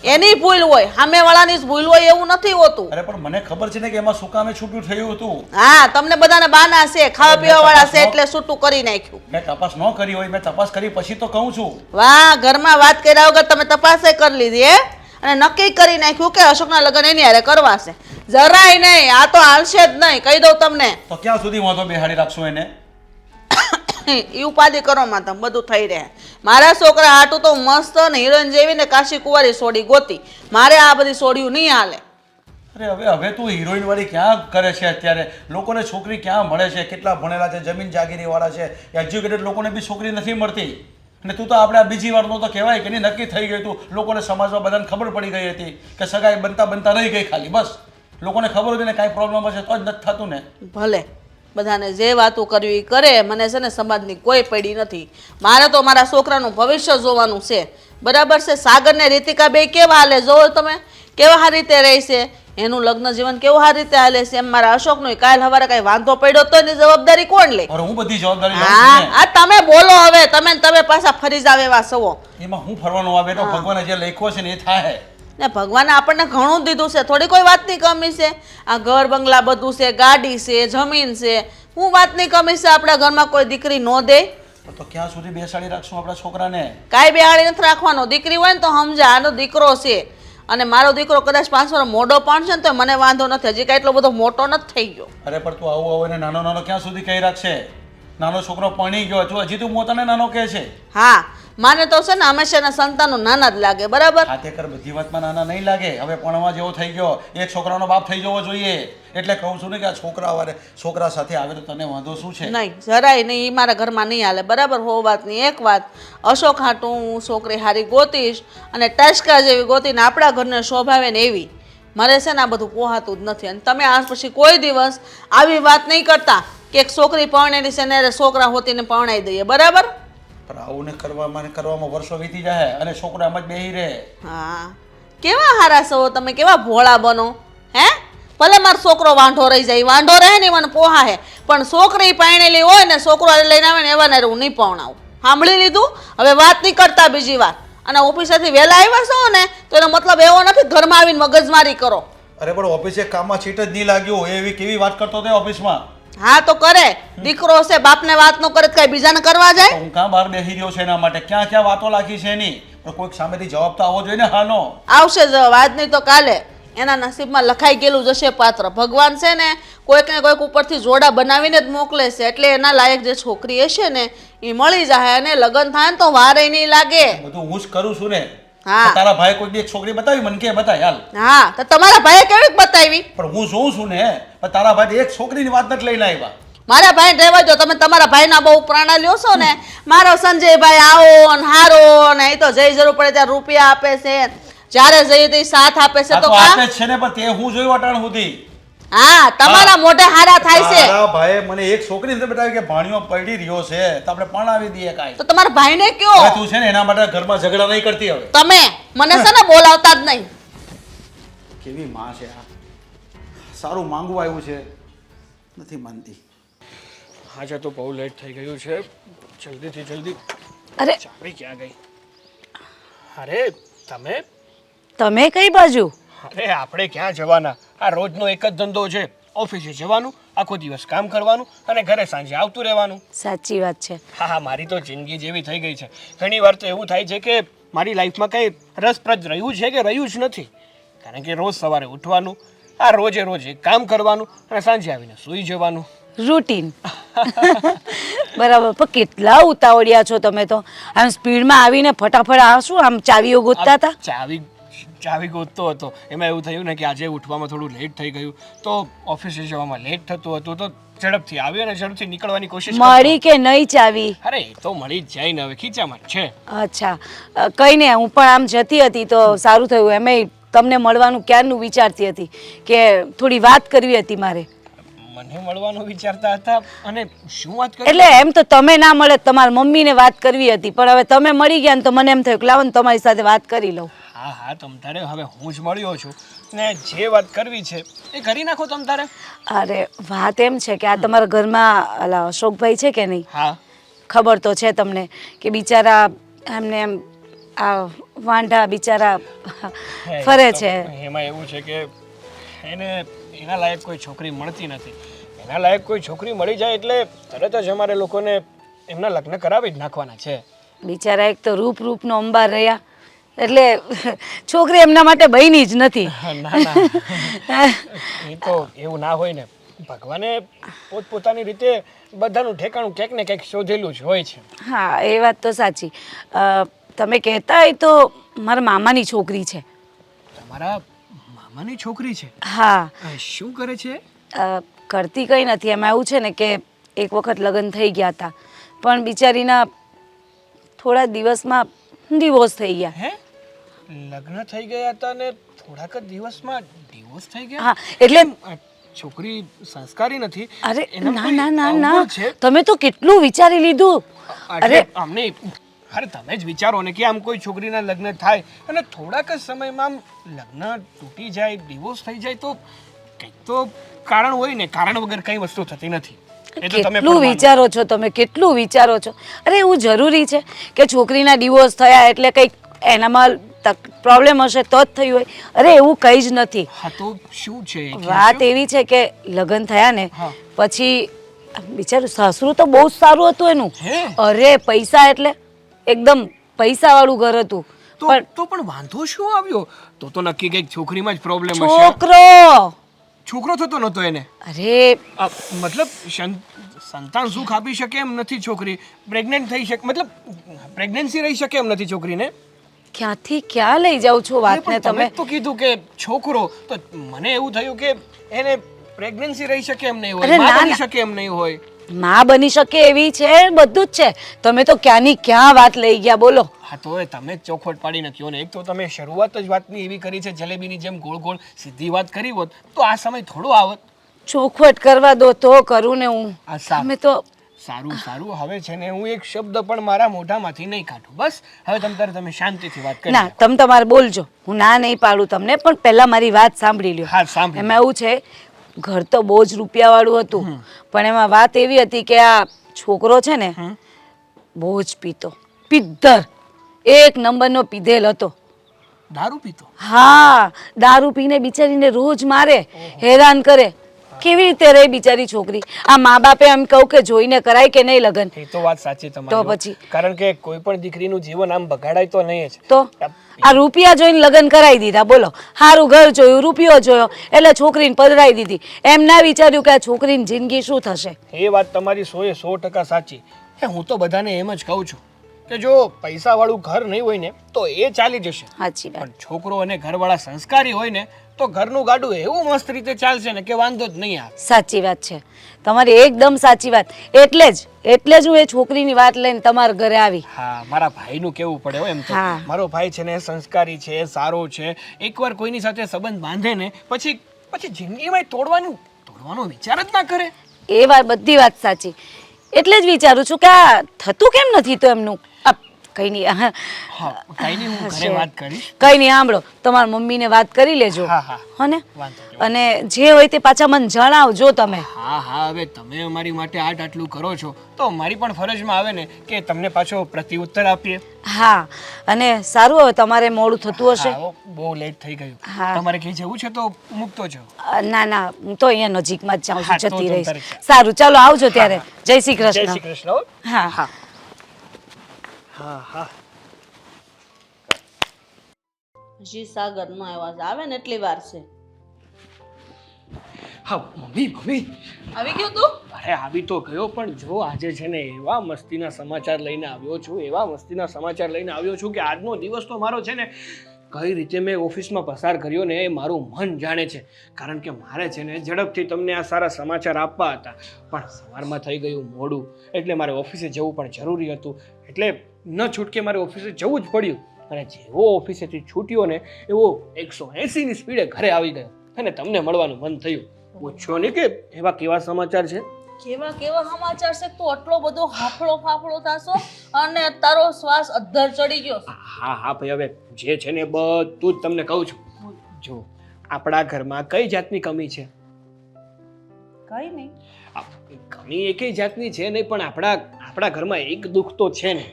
એની ભૂલ હોય, સામેવાળાની જ ભૂલ હોય એવું નથી હોતું. અરે પણ મને ખબર છે ને કે એમાં શું કામે છૂટું થયું હતું. હા, તમને બધાને બાના છે, ખાવા પીવા વાળા છે એટલે છૂટું કરી નાખ્યું. મેં તપાસ ન કરી હોય, મેં તપાસ કરી પછી તો કહું છું. વાહ, ઘરમાં વાત કર્યા વગર તમે તપાસે કરી લીધી હે? અને નક્કી કરી નાખ્યું કે અશોકના લગ્ન એની હારે કરવા છે? જરાય નહીં, આ તો હાલશે જ નહીં, કહી દઉં તમને. તો ક્યાં સુધી વાંધો બેહાડી રાખશું એને? એ ઉપાધિ કરો માં તમે, બધું થઈ રહે. મારા છોકરા હાટું તો મસ્ત ને હિરોઈન જેવી ને કાશી કુંવારી સોડી ગોતી. મારે આ બધી સોડિયું નહીં હાલે. અરે હવે તું હિરોઈન વાળી ક્યાં કરે છે અત્યારે? લોકોને છોકરી ક્યાં મળે છે? કેટલા ભણેલા છે, જમીન જાગીરી વાળા છે, એજ્યુકેટેડ લોકોને બી છોકરી નથી મળતી. અને તું તો આપણે આ બીજી વારનો તો કહેવાય કે નહીં, નક્કી થઈ ગયું હતું. લોકોને સમાજમાં બધાને ખબર પડી ગઈ હતી કે સગાઈ બનતા રહી ગઈ ખાલી. બસ લોકોને ખબર હતી ને કાંઈ પ્રોબ્લેમ હશે તો જ નથી થતું ને. ભલે બધાને જે વાતો કરવી એ કરે, મને છે ને સમાજની કોઈ પડી નથી. મારે તો મારા છોકરાનું ભવિષ્ય જોવાનું છે, બરાબર છે? સાગર ને રીતિકા બે કેવા હાલે જોવો તમે, કેવા રીતે રહે છે, એનું લગ્ન જીવન કેવું સારી રીતે હાલે છે. એમ મારા અશોકનું કાલ સવારે કઈ વાંધો પડ્યો તો એની જવાબદારી કોણ લે? અરે હું બધી જવાબદારી લઉં હા, છું ને. આ તમે બોલો હવે, તમે પાછા ફરી જાવ એવા સવો. એમાં હું ફરવાનું આવે તો ભગવાને જે લખ્યો છે ને એ થાય. ને ભગવાને આપણને ઘણું દીધું છે, થોડી કોઈ વાતની કમી છે? આ ઘર બંગલા બધું છે, ગાડી છે, જમીન છે, હું વાતની કમી છે? આપણા ઘરમાં કોઈ દીકરી ન દે તો ક્યાં સુધી બેસાડી રાખશું આપણા છોકરાને? કાંઈ બેહાડી નથી રાખવાનો. દીકરી હોય ને તો સમજા આનો દીકરો છે, અને મારો દીકરો કદાચ 5 વર્ષ મોઢો પણ છે ને તો મને વાંધો નથી, હજી કાંઈ એટલો બધો મોટો નથી થઈ ગયો. અરે પણ તું આવું એને નાનો ક્યાં સુધી કહી રાખશે? નાનો છોકરો પરણી ગયો છું, હજી તું પોતાને નાનો કહે છે. હા, માને તો છે ને હંમેશાના સંતાનો નાના જ લાગે, બરાબર? હાથે કર બધી વાતમાં નાના નહીં લાગે. હવે ભણવા જેવો થઈ ગયો, એક છોકરાનો બાપ થઈ જવો જોઈએ. એટલે કહું છું ને કે આ છોકરા સાથે આવે તો તને વાંધો શું છે? નહીં, જરાય નહીં, એ મારા ઘરમાં નહીં હાલે, બરાબર? હો વાતની એક વાત, અશોક હાટું હું છોકરી હારી ગોતીશ અને ટચકા જેવી ગોતીને આપણા ઘરને શોભાવે ને એવી. મારે છે ને આ બધું પોહાતું જ નથી. અને તમે આજ પછી કોઈ દિવસ આવી વાત નહીં કરતા કે એક છોકરી પરણેલી છે ને છોકરા હોતીને પરણાઈ દઈએ, બરાબર? પણ આવું કરવામાં વર્ષો વીતી જાય અને છોકરો એમ જ બેહી રહે. હા, કેવા હારા છો તમે, કેવા ભોળા બનો હે? ભલે મારો છોકરો વાંઢો રહી જાય, વાંઢો રહે ને મને પોહા હે, પણ છોકરી પરણેલી હોય ને છોકરો લઈને આવે ને એવા ને હું નહીં પરણાવું. સાંભળી લીધું? હવે વાત નહીં કરતા બીજી વાર. અને ઓફિસેથી વહેલા આવ્યા છો ને તો એનો મતલબ એવો નથી ઘરમાં આવીને મગજમારી કરો. અરે પણ ઓફિસે કામમાં ચીટ જ નહીં લાગ્યું એવી કેવી વાત કરતો હતો ઓફિસમાં? હા તો કરે, દીકરો છે, બાપને વાત ન કરે તો કઈ બીજાને કરવા જાય? હું કાં બહાર બેસી રહ્યો છે એના માટે? ક્યાં ક્યાં વાતો લાગી છે એની? પણ કોઈક સામેથી જવાબ તો આવવો જોઈએ ને. હાનો આવશે જવાબ, આજ નહીં તો કાલે. એના નસીબમાં લખાઈ ગયેલું જશે પાત્ર. ભગવાન છે ને કોઈક ને કોઈક ઉપરથી જોડા બનાવીને જ મોકલે છે. એટલે એના લાયક જે છોકરી હશે ને એ મળી જાય અને લગ્ન થાય ને તો વારે નહીં લાગે. બધું હું જ કરું છું ને. હા. તારા ભાઈ કોઈ દી એક છોકરી બતાવી મને કે બતાય હાલ. હા તો તમારા ભાઈએ કેવી બતાવી? પણ હું જોઉં છું ને પણ તારા ભાઈ એક છોકરીની વાત નથી લઈને આવ્યા. મારા ભાઈ રહેવા દો. તમે તમારા ભાઈના બહુ પ્રાણા લ્યો છો ને. મારો સંજયભાઈ આવો ને હારો ને એ તો જઈ જરૂર પડે ત્યાં રૂપિયા આપે છે. જ્યારે જઈએ તે સાથ આપે છે આ તો તો કા? આપે જ છે ને પણ તે હું જોયું અટાણ સુધી. હા તમારા મોઢે હારા થાય છે. તારા ભાઈએ મને એક છોકરી નથી બતાવી કે ભાણિયો પડી રહ્યો છે તો આપણે પરણાવી દઈએ કાંઈ. તો તમારા ભાઈને હવે કયો. તું છે ને એના માટે ઘરમાં ઝઘડા નહીં કરતી હવે. તમે મને છે ને બોલાવતા જ નહીં. કેવી માં છે આ. સારું માંગવું આવ્યું છે નથી માનતી. આજે તો બહુ લેટ થઈ ગયું છે. જલ્દીથી જલ્દી. અરે ચાવી ક્યાં ગઈ? અરે તમે તમે કઈ બાજુ? અરે આપણે ક્યાં જવાના? આ રોજનો એક જ ધંધો છે. ઓફિસે જવાનું, આખો દિવસ કામ કરવાનું અને ઘરે સાંજે આવતું રહેવાનું. સાચી વાત છે. હા હા, મારી તો જિંદગી જેવી થઈ ગઈ છે. ઘણી વાર તો એવું થાય છે કે મારી લાઈફમાં કંઈ રસપ્રદ રહ્યું છે કે રહ્યું જ નથી. કારણ કે રોજ સવારે ઉઠવાનું, આ રોજે રોજ કામ કરવાનું અને સાંજે આવીને સૂઈ જવાનું. રૂટીન. બરાબર. પણ કેટલા ઉતાવળિયા છો તમે તો. આમ સ્પીડમાં આવીને ફટાફટ આ શું આમ ચાવીઓ ગોતતા હતા? ચાવી ગોતતો હતો. એમાં એવું થયું ને કે આજે ઉઠવામાં થોડું લેટ થઈ ગયું તો ઓફિસે જવામાં લેટ થતું હતું તો ઝડપથી આવ્યો અને ઝડપથી નીકળવાની કોશિશ કરતો. મળી કે નહીં ચાવી? અરે એ તો મળી જ જાય ને, હવે ખીચામાં જ છે. અચ્છા કઈ નહીં. હું પણ આમ જતી હતી તો સારું થયું. એમે તમને મળવાનું ક્યારનું વિચારતી હતી કે થોડી વાત કરવી હતી મારે. મને મળવાનું વિચારતા હતા અને શું વાત કરી? એટલે એમ તો તમે ના મળે તમારા મમ્મીને વાત કરવી હતી પણ હવે તમે મળી ગયા ને તો મને એમ થયું કે લાવો ને તમારી સાથે વાત કરી લઉં. હા હા, તમ તારે હવે હું જ મળ્યો છું ને જે વાત કરવી છે એ કરી નાખો તમ તારે. અરે વાત એમ છે કે આ તમારા ઘરમાં અલા અશોકભાઈ છે કે નહીં? હા, ખબર તો છે તમને કે બિચારા એમને એમ આ વાંઢા બિચારા ફરે છે. એમાં એવું છે કે એને એના લાયક કોઈ છોકરી મળતી નથી. એના લાયક કોઈ છોકરી મળી જાય એટલે તરત જ અમારે લોકોને એમના લગ્ન કરાવી જ નાખવાના છે. બિચારા એક તો રૂપનો અંબાર રહ્યા એટલે છોકરી એમના માટે બની જ નથી. ના ના, એ તો એવું ના હોય ને. ભગવાને પોતપોતાની રીતે બધાનું ઠેકાણું ક્યાંક ને ક્યાંક શોધેલું જ હોય છે. હા એ વાત તો સાચી. તમે કહેતા હોય તો મારા મામાની છોકરી છે. તમારા મામાની છોકરી છે? હા. શું કરે છે? કરતી કંઈ નથી. એમાં એવું છે ને કે એક વખત લગ્ન થઈ ગયા હતા પણ બિચારીના થોડા દિવસમાં ડિવોર્સ થઈ ગયા. હે? લગ્ન થઈ ગયા હતા ને થોડાક જ દિવસમાં ડિવોર્સ થઈ ગયા? હા એટલે છોકરી સંસ્કારી નથી. અરે એનામાં ના કોઈ ના ના અવગુણ ના છે? તમે તો કેટલું વિચારી લીધું. અરે અમને અરે તમે જ વિચારો ને કે આમ કોઈ છોકરીના લગ્ન થાય અને થોડાક જ સમયમાં આમ લગ્ન તૂટી જાય, ડિવોર્સ થઈ જાય તો કંઈક તો કારણ હોય ને. કારણ વગર કઈ વસ્તુ થતી નથી. એ તો તમે પણ કેટલું માનો. વિચારો છો તમે, કેટલું વિચારો છો. અરે એવું જરૂરી છે કે છોકરીના ડિવોર્સ થયા એટલે કંઈક એનામાં પ્રોબ્લેમ હશે તો જ થયું હોય? અરે એવું કંઈ જ નથી. હા તો શું છે એ વાત એવી છે કે લગ્ન થયા ને હા. પછી બિચારું સાસરું તો બહુ જ સારું હતું એનું. હે? અરે પૈસા એટલે એકદમ પૈસા વાળું ઘર હતું. તો પણ વાંધો શું આવ્યો? તો નક્કી કંઈક છોકરીમાં જ પ્રોબ્લેમ હશે. છોકરો છોકરો થતો નતો એને? અરે મતલબ સંતાન સુખ આપી શકે એમ નથી છોકરી. પ્રેગ્નેન્ટ થઈ શકે, મતલબ પ્રેગ્નન્સી રહી શકે એમ નથી છોકરીને. ક્યાંથી ક્યાં લઈ જાઓ છો અરે વાતને પણ તમે તમે? જ તો કીધું કે છોકરો, તો મને એવું થયું કે એને પ્રેગ્નન્સી રહી શકે એમ નહીં હોય, અરે માં ના, બની ના. શકે એમ નહીં હોય. માં બની શકે એવી છે, બધું જ છે. તમે તો ક્યાંની ક્યાં વાત લઈ ગયા બોલો. હા તો એ તમે જ ચોખવટ પાડી નાખ્યો ને. એક તો તમે શરૂઆત જ વાતની એવી કરી છે જલેબીની જેમ ગોળ ગોળ સીધી વાત કરી હોત તો આ સમય થોડો આવત. ચોખવટ કરવા દો તો કરું ને હું. આ સારું. તમે તો સારું હવે છે ને હું એક શબ્દ પણ મારા મોઢામાંથી નહીં કાઢું. બસ હવે તમે શાંતિથી વાત કરી. ના તમે તમારે બોલજો, હું ના નહીં પાડું તમને, પણ પહેલા મારી વાત સાંભળી લ્યો. હા સાંભળી. એમાં એવું છે ઘર તો બહુ જ રૂપિયા વાળું હતું પણ એમાં વાત એવી હતી કે આ છોકરો છે ને બહુ જ પીતો, પિદ્ધર, એક નંબરનો પીધેલ હતો. દારૂ પીતો? હા દારૂ પીને બિચારીને રોજ મારે, હેરાન કરે. કેવી રીતે રહે બિચારી છોકરી? આ મા બાપે એમ કહું કે જોઈને કરાય કે નહીં લગ્ન? એ તો વાત સાચી તો તમારી પછી? કારણ કે કોઈ પણ દીકરીનું જીવન આમ બગાડાય તો નહીં જ. તો આ રૂપિયા જોઈને લગ્ન કરાવી દીધા, બોલો. સારું ઘર જોયું, રૂપિયો જોયો એટલે છોકરીને પધરાવી દીધી. એમ ના વિચાર્યું કે આ છોકરીની જિંદગી શું થશે? એ વાત તમારી 100% સાચી. હું તો બધાને એમ જ કહું છું કે જો પૈસાવાળું ઘર નહીં હોય ને તો એ ચાલી જશે, સાચી વાત. પણ છોકરો અને ઘરવાળા સંસ્કારી હોય ને તો ઘરનું ગાડું એવું મસ્ત રીતે ચાલશે ને કે વાંધો જ નહીં આવે. સાચી વાત છે તમારી, એકદમ સાચી વાત. એટલે જ હું એ છોકરીની વાત લઈને તમારા ઘરે આવી. હા, મારા ભાઈનું કેવું પડે હો એમ તો. હા. મારો ભાઈ છે ને સંસ્કારી છે, સારો છે. એકવાર કોઈની સાથે સંબંધ બાંધે ને પછી જિંદગીમાં તોડવાનો વિચાર જ ના કરે. એ બધી વાત સાચી. એટલે જ વિચારું છું કે આ થતું કેમ નથી તો એમનું. કઈ નહીં, હા, કઈ નહીં, હું ઘરે વાત કરીશ. કઈ નહીં, સાંભળો, તમારા મમ્મીને વાત કરી લેજો. હા, હા. હને? વાંધો નહીં. અને જે હોય તે પાછા મને જણાવજો તમે. હા, હવે તમે અમારી માટે આટલું કરો છો તો મારી પણ ફરજમાં આવે ને કે તમને પાછો પ્રત્યુત્તર આપીએ. હા, અને સારું, હવે તમારે મોડું થતું હશે. હા, બહુ લેટ થઈ ગયું. હા. તમારે ક્યાંય જવું છે તો મૂકતો જાઓ. ના, હું તો અહીંયા નજીકમાં જ જાઉં હા, છું, તો જતી તમ રહીશ. તારે ચાલ. સારું, ચાલો આવજો ત્યારે. જય શ્રી જય શ્રી કૃષ્ણ. કૃષ્ણ હો. હા હા. હા. હજી સાગરનો અવાજ આવે ને એટલી વાર છે. હા, મમ્મી આવી ગયો તું? અરે આવી તો ગયો, પણ જો આજે છે ને એવા મસ્તીના સમાચાર લઈને આવ્યો છું કે આજનો દિવસ તો મારો છે ને કઈ રીતે મેં ઓફિસમાં પસાર કર્યો ને એ મારું મન જાણે છે. કારણ કે મારે છે ને ઝડપથી તમને આ સારા સમાચાર આપવા હતા, પણ સવારમાં થઈ ગયું મોડું, એટલે મારે ઓફિસે જવું પણ જરૂરી હતું. એટલે ન છૂટકે મારે ઓફિસે જવું જ પડ્યું. અને જેવો ઓફિસેથી છૂટ્યો ને એવો 180ની સ્પીડે ઘરે આવી ગયો અને તમને મળવાનું મન થયું. પૂછ્યો ને કે એવા કેવા સમાચાર છે? કેવા સમાચાર છે? તું આટલો બધો હાફળો થાશો અને તારો શ્વાસ અદ્ધર ચડી ગયો. હા ભાઈ, હવે જે છે ને બધું જ તમને કહું છું. જો આપણા ઘરમાં કઈ જાતની કમી છે? કઈ નહીં. કમી એકેય જાતની છે નહીં, પણ આપણા ઘરમાં એક દુઃખ તો છે ને.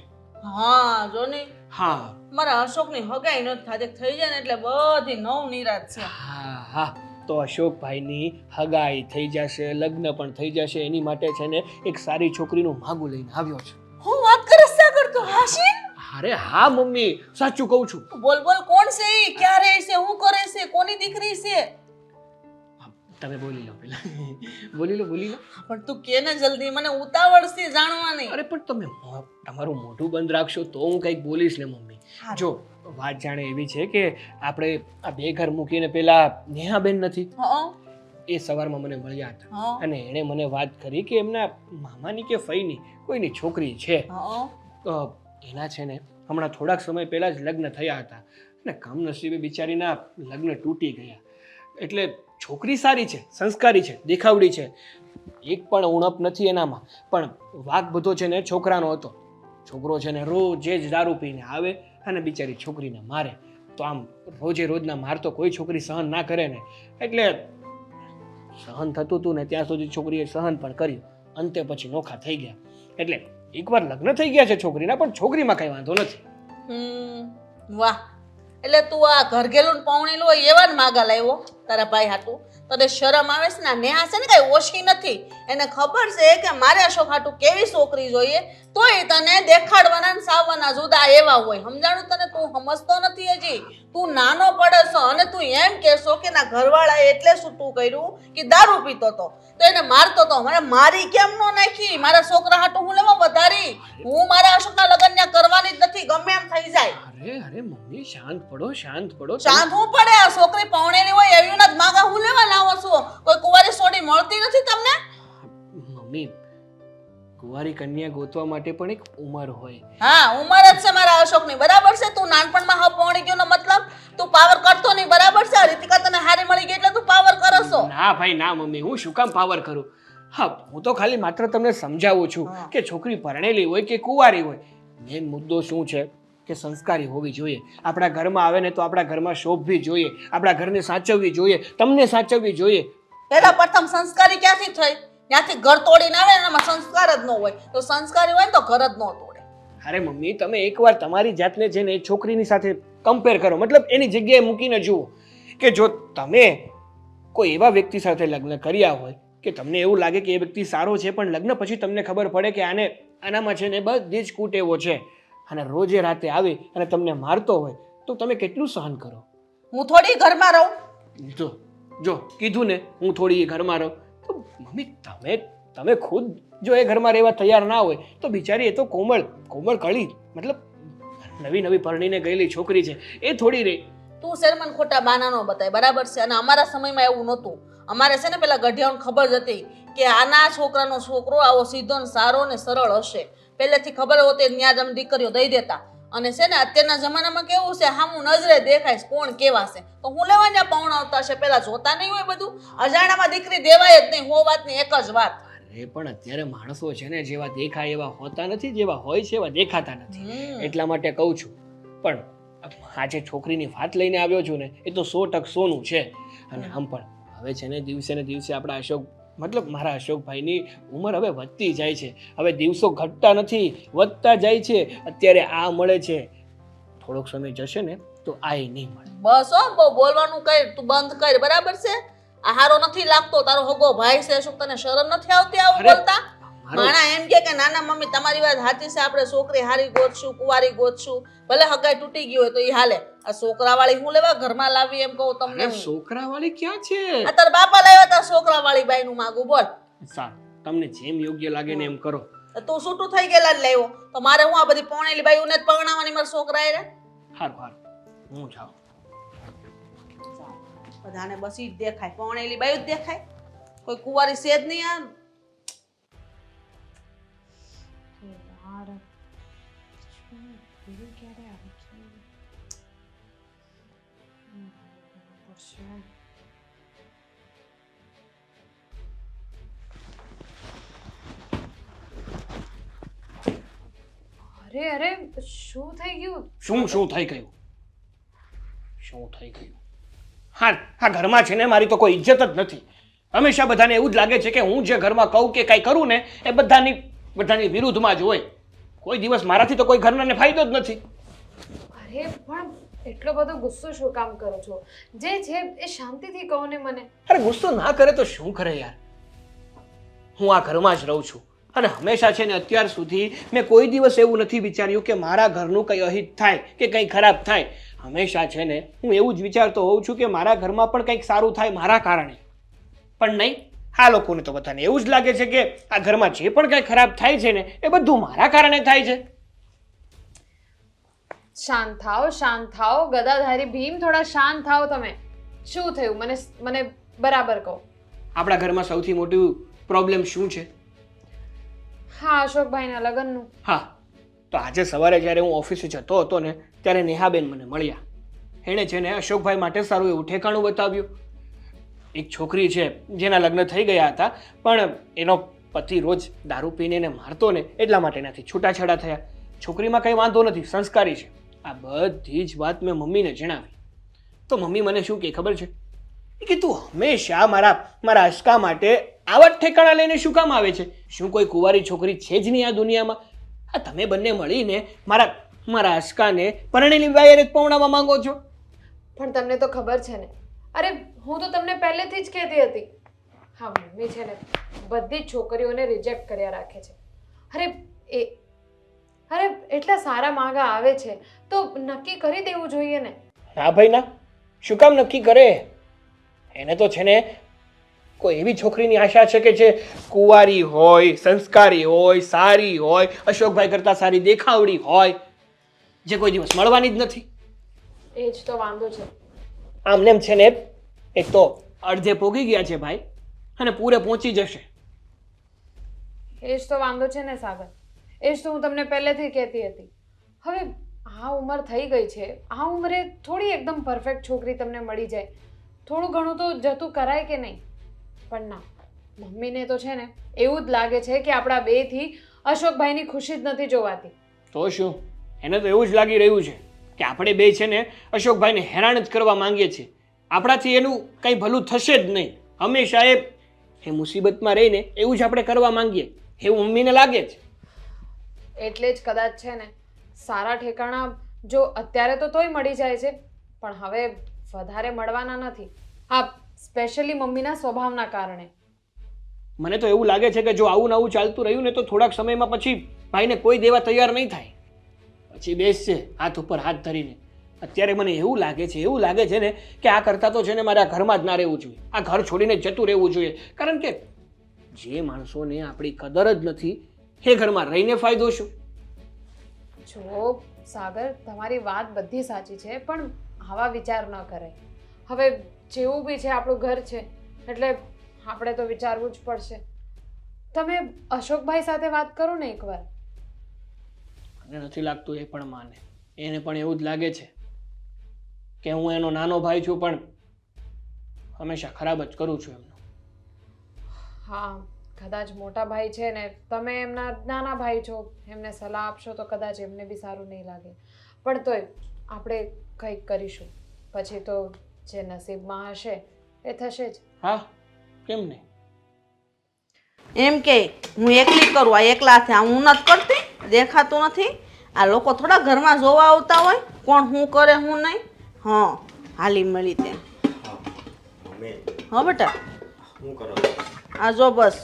હા, જો ને. હા, મારા અશોકની હગાઈ નથી થાતી, થઈ જાય ને એટલે બધી નવ નિરાત છે. હા, તો અશોકભાઈની હગાઈ થઈ જશે, લગ્ન પણ થઈ જશે. એની માટે છે ને એક સારી છોકરીનું માગું લઈને આવ્યો છે. હું વાત કરે સાગર, તું હાશી? અરે હા મમ્મી, સાચું કહું છું. બોલ કોણ છે ઈ? ક્યાં રહે છે? શું કરે છે? કોની દીકરી છે? તમે બોલી લો પેલા. બોલી લો. પણ તું કે ને જલ્દી, મને ઉતાવળ છે જાણવાની. અરે પણ તમે તમારું મોઢું બંધ રાખશો તો હું કંઈક બોલીશ ને મમ્મી. જો વાત જાણે એવી છે કે આપણે આ બે ઘર મૂકીને પેલા નેહાબેન નથી, એ સવારમાં મને મળ્યા હતા અને એણે મને વાત કરી કે એમના મામાની કે ફઈની કોઈની છોકરી છે. એના છે ને હમણાં થોડાક સમય પહેલા જ લગ્ન થયા હતા અને કમનસીબે બિચારીના લગ્ન તૂટી ગયા. એટલે છોકરી સારી છે, સંસ્કારી છે, દેખાવડી છે, એક પણ ઉણપ નથી એનામાં, પણ વાંક બધો છે ને છોકરાનો હતો. છોકરો છે ને રોજે જ દારૂ પીને આવે અને બિચારી છોકરીને મારે. તો આમ રોજના માર તો કોઈ છોકરી સહન ના કરે ને, એટલે સહન થતું હતું ને ત્યાં સુધી છોકરીએ સહન પણ કર્યું. અંતે પછી નોખા થઈ ગયા. એટલે એકવાર લગ્ન થઈ ગયા છે છોકરીના, પણ છોકરીમાં કઈ વાંધો નથી. વાહ, એટલે તું આ ઘરઘેલું પાવણેલું હોય એવા જ માગા લાવ્યો તારા ભાઈ હાટું? તને શરમ આવે છે ને? નેહા છે ને કઈ ઓછી નથી, એને ખબર છે કે મારે અશોક હાટું કેવી છોકરી જોઈએ, તોય તને દેખાડવાના ને સાવવાના જુદા એવા હોય. સમજાણું તને? તું સમજતો નથી હજી, તું નાનો પડે છો. અને તું એમ કહેશો કે ના ઘરવાળાએ એટલે શું તું કર્યું કે દારૂ પીતો હતો તો એને મારતો હતો. મને મારી કેમ નો નાખી? મારા છોકરા હાટું હું લેવા વધારી? હું મારા અશોકના લગ્ન ત્યાં કરવાની જ નથી, ગમે એમ થઈ જાય. અરે મમ્મી, શાંત પડો. શાંત હું પડે? આ છોકરી પાવણેલી હોય એવી ના માગા હું લેવા લાવો છો? કોઈ કુંવારી સોડી મળતી નથી તમને? મમ્મી, કુંવારી કન્યા ગોતવા માટે પણ એક ઉંમર હોય. હા, ઉંમર જ છે મારા અશોકની, બરાબર છે? તું નાનપણમાં હા પહોંચી ગયો નો મતલબ તું પાવર કરતો નહીં, બરાબર છે? રીતિકા તને હારી મળી ગઈ એટલે તું પાવર કરો છો? ના ભાઈ ના મમ્મી, હું શું કામ પાવર કરું? હા, હું તો ખાલી માત્ર તમને સમજાવું છું કે છોકરી પરણેલી હોય કે કુંવારી હોય, મેન મુદ્દો શું છે કે સંસ્કારી હોવી જોઈએ. આપણા ઘરમાં આવે ને તો આપણા ઘરમાં શોભવી જોઈએ, આપણા ઘરને સાચવવી જોઈએ, તમને સાચવવી જોઈએ. પેલા પ્રથમ સંસ્કારી ક્યાંથી થઈ? ત્યાંથી ઘર તોડીને આવે એનામાં સંસ્કાર જ ન હોય. તો સંસ્કારી હોય ને તો ઘર જ ન તોડે. અરે મમ્મી, તમે એકવાર તમારી જાતને છે ને છોકરીની સાથે કમ્પેર કરો, મતલબ એની જગ્યાએ મૂકીને જુઓ કે જો તમે કોઈ એવા વ્યક્તિ સાથે લગ્ન કર્યા હોય કે તમને એવું લાગે કે એ વ્યક્તિ સારો છે, પણ લગ્ન પછી તમને ખબર પડે કે આનામાં છે ને બધી જ કુટેવો છે, અને રોજે રાતે આવે અને તમને મારતો હોય, તો તમે કેટલું સહન કરો? હું થોડી ઘરમાં રહું? જો કીધું ને હું થોડી ઘરમાં રહું, તો મમ્મી તમે ખુદ જો એ ઘરમાં રહેવા તૈયાર ના હોય તો બિચારી એ તો કોમળ કળી, મતલબ નવી પરણીને ગયેલી છોકરી છે, એ થોડી રહી. તું શેરમન ખોટા બાના નો બતાય, બરાબર છે? અને અમારા સમયમાં એવું નહોતું. અમારે છે ને પેલા ગઢિયાઓને ખબર જ હતી કે આના છોકરાનો છોકરો આવો સીધો ને સારો ને સરળ હશે. પહેલેથી ખબર હોતી ત્યાં જ અમે દીકરીઓ દઈ દેતા. અને છે ને અત્યારના જમાનામાં કેવું છે, હામું નજરે દેખાય છે કોણ કેવા છે, તો હું લેવા ત્યાં પૌણાવતા છે, પેલા જોતા નહીં હોય બધું? અજાણામાં દીકરી દેવાય જ નહીં. હો વાતની એક જ વાત. અરે પણ અત્યારે માણસો છે ને જેવા દેખાય એવા હોતા નથી, જેવા હોય છે એવા દેખાતા નથી. એટલા માટે કહું છું. પણ આ જે છોકરીની વાત લઈને આવ્યો છું ને, એ તો 100% સોનું છે. અને આમ પણ હવે છે ને દિવસે ને દિવસે આપણા મારા અશોકભાઈની ઉંમર હવે વધતી જાય છે. હવે દિવસો ઘટતા નથી, વધતા જાય છે. અત્યારે આ મળે છે, થોડોક સમય જશે ને તો આ નહીં મળે. બસ હો, બહુ બોલવાનું કર, તું બંધ કર, બરાબર છે? આ હારો નથી લાગતો, તારો હગો ભાઈ છે, શું તને શરમ નથી આવતી આવું બોલતા? માણા એમ કે નાના મમ્મી તમારી વાત સાચી છે, આપણે છોકરી હારી ગોતશું, કુંવારી ગોતશું, ભલે હગાઈ તૂટી ગઈ હોય તો એ હાલે. આ છોકરાવાળી હું લેવા ઘરમાં લાવી એમ કહું તમને? છોકરાવાળી ક્યાં છે? આ તાર બાપા લાવ્યા તાર છોકરાવાળી બાઈ નું માગું, બોલ. સારું, તમને જેમ યોગ્ય લાગે ને એમ કરો. તું છૂટું થઈ ગયેલા જ લાવ્યો તો મારે હું આ બધી પરણેલી બાઈઓને જ પરણાવવાની મારા છોકરા એ? હારું હું જાઉં. બધાને બસ ઈ જ દેખાય, પરણેલી બાઈઓ જ દેખાય, કોઈ કુંવારી છે જ નહીં. અરે શું થઈ ગયું? શું થઈ ગયું? હા ઘરમાં છે ને મારી તો કોઈ ઇજ્જત જ નથી. હંમેશા બધાને એવું જ લાગે છે કે હું જે ઘરમાં કહું કે કાંઈ કરું ને એ બધાની વિરુદ્ધમાં જ હોય. કોઈ દિવસ મારાથી તો કોઈ ઘરનાને ફાયદો જ નથી. અરે પણ એટલો બધો ગુસ્સો શું કામ કરો છો? જે છે એ શાંતિથી કહો ને મને. અરે ગુસ્સો ના કરે તો શું કરે યાર? હું આ ઘરમાં જ રહું છું અને હંમેશા છે ને અત્યાર સુધી મેં કોઈ દિવસ એવું નથી વિચાર્યું કે મારા ઘરનું કંઈ અહિત થાય કે કંઈ ખરાબ થાય. હંમેશા છે ને હું એવું જ વિચારતો હોઉં છું કે મારા ઘરમાં પણ કંઈક સારું થાય મારા કારણે. પણ નહીં, આ લોકોને તો બધાને એવું જ લાગે છે કે આ ઘરમાં જે પણ કંઈ ખરાબ થાય છે ને એ બધું મારા કારણે થાય છે. શાંત થાઓ ગદાધારી ભીમ, થોડા શાંત થાઓ તમે. શું થયું મને બરાબર કહો. આપણા ઘરમાં સૌથી મોટું પ્રોબ્લેમ શું છે? હા, અશોકભાઈના લગ્નનું. હા, તો આજે સવારે જ્યારે હું ઓફિસે જતો હતો ને ત્યારે નેહાબેન મને મળ્યા. એણે છે ને અશોકભાઈ માટે સારું એવું ઠેકાણું બતાવ્યું. એક છોકરી છે જેના લગ્ન થઈ ગયા હતા, પણ એનો પતિ રોજ દારૂ પીને એને મારતો ને એટલા માટે એનાથી છૂટાછેડા થયા. છોકરીમાં કંઈ વાંધો નથી, સંસ્કારી છે. આ બધી જ વાત મેં મમ્મીને જણાવી. તો મમ્મી મને શું કહે ખબર છે? કે તું હંમેશા મારા અશકા માટે આવા જ ઠેકાણા લઈને શું કામ આવે છે? શું કોઈ કુંવારી છોકરી છે જ નહીં આ દુનિયામાં? આ તમે બંને મળીને મારા અશકાને પરણેલી બાઈને જ પૌણામાં માંગો છો. પણ તમને તો ખબર છે ને, અરે હું તો તમને પહેલેથી જ કહેતી હતી. હા, મમ્મી છે ને બધી જ છોકરીઓને રિજેક્ટ કર્યા રાખે છે. અરે એટલા સારા માંગા આવે છે તો નક્કી કરી દેવું જોઈએ ને. ના ભાઈ ના, શું કામ નક્કી કરે? એને તો છે ને કોઈ એવી છોકરીની આશા છે કે જે કુંવારી હોય, સંસ્કારી હોય, સારી હોય, અશોકભાઈ કરતા સારી દેખાવડી હોય, જે કોઈ દિવસ મળવાની જ નથી. એ જ તો વાંધો છે. આમને એમ છે ને એક તો અડધે પોગી ગયા છે ભાઈ, અને પૂરે પહોંચી જશે. એ જ તો વાંધો છે ને સાગર. એ જ તો હું તમને પહેલેથી કહેતી હતી. હવે આ ઉંમર થઈ ગઈ છે, આ ઉંમરે થોડી એકદમ પરફેક્ટ છોકરી તમને મળી જાય. થોડું ઘણું તો જતું કરાય કે નહીં? પણ ના, મમ્મીને તો છે ને એવું જ લાગે છે કે આપણા બેથી અશોકભાઈની ખુશી જ નથી જોવાતી. તો શું, એને તો એવું જ લાગી રહ્યું છે કે આપણે બે છે ને અશોકભાઈને હેરાન જ કરવા માંગીએ છીએ. આપણાથી એનું કંઈ ભલું થશે જ નહીં. હંમેશા એ મુસીબતમાં રહીને એવું જ આપણે કરવા માંગીએ, એવું મમ્મીને લાગે છે. એટલે જ કદાચ છે ને સારા ઠેકાણા જો અત્યારે તો તોય મળી જાય છે, પણ હવે વધારે મળવાના નથી. હા, સ્પેશિયલી મમ્મીના સ્વભાવના કારણે. મને તો એવું લાગે છે કે જો આવું ને આવું ચાલતું રહ્યું ને તો થોડાક સમયમાં પછી ભાઈને કોઈ દેવા તૈયાર નહીં થાય. પછી બેસશે હાથ ઉપર હાથ ધરીને. અત્યારે મને એવું લાગે છે ને કે આ કરતાં તો છે ને મારે આ ઘરમાં જ ના રહેવું જોઈએ, આ ઘર છોડીને જતું રહેવું જોઈએ. કારણ કે જે માણસોને આપણી કદર જ નથી એ ઘરમાં રહીને ફાયદો શું? જો સાગર, તમારી વાત બધી સાચી છે, પણ આવા વિચાર ન કરાય. હવે જેવું બી છે આપણું ઘર છે એટલે આપણે તો વિચારવું જ પડશે. તમે અશોકભાઈ સાથે વાત કરો ને એકવાર. મને નથી લાગતું એ પણ માને. એને પણ એવું જ લાગે છે કે હું એનો નાનો ભાઈ છું, પણ હંમેશા ખરાબ જ કરું છું એમનો. હા, કદાચ મોટા ભાઈ છે ને તમે એમના નાના ભાઈ છો, એમને સલાહ આપશો તો કદાચ એમને બી સારું નહીં લાગે. પણ તોય આપણે કંઈક કરીશું. પછી તો જે નસીબમાં હશે એ થશે જ. હા, કેમ નહીં? એમ કે હું એકલી કરું, આ એકલા થયા હું નથી કરતી, દેખાતું નથી. આ લોકો થોડા ઘરમાં જોવા આવતા હોય કોણ શું કરે શું નહીં. હા, હાલી મળી ત્યાં. મમ્મી હા બેટા, શું કરો? આ જો બસ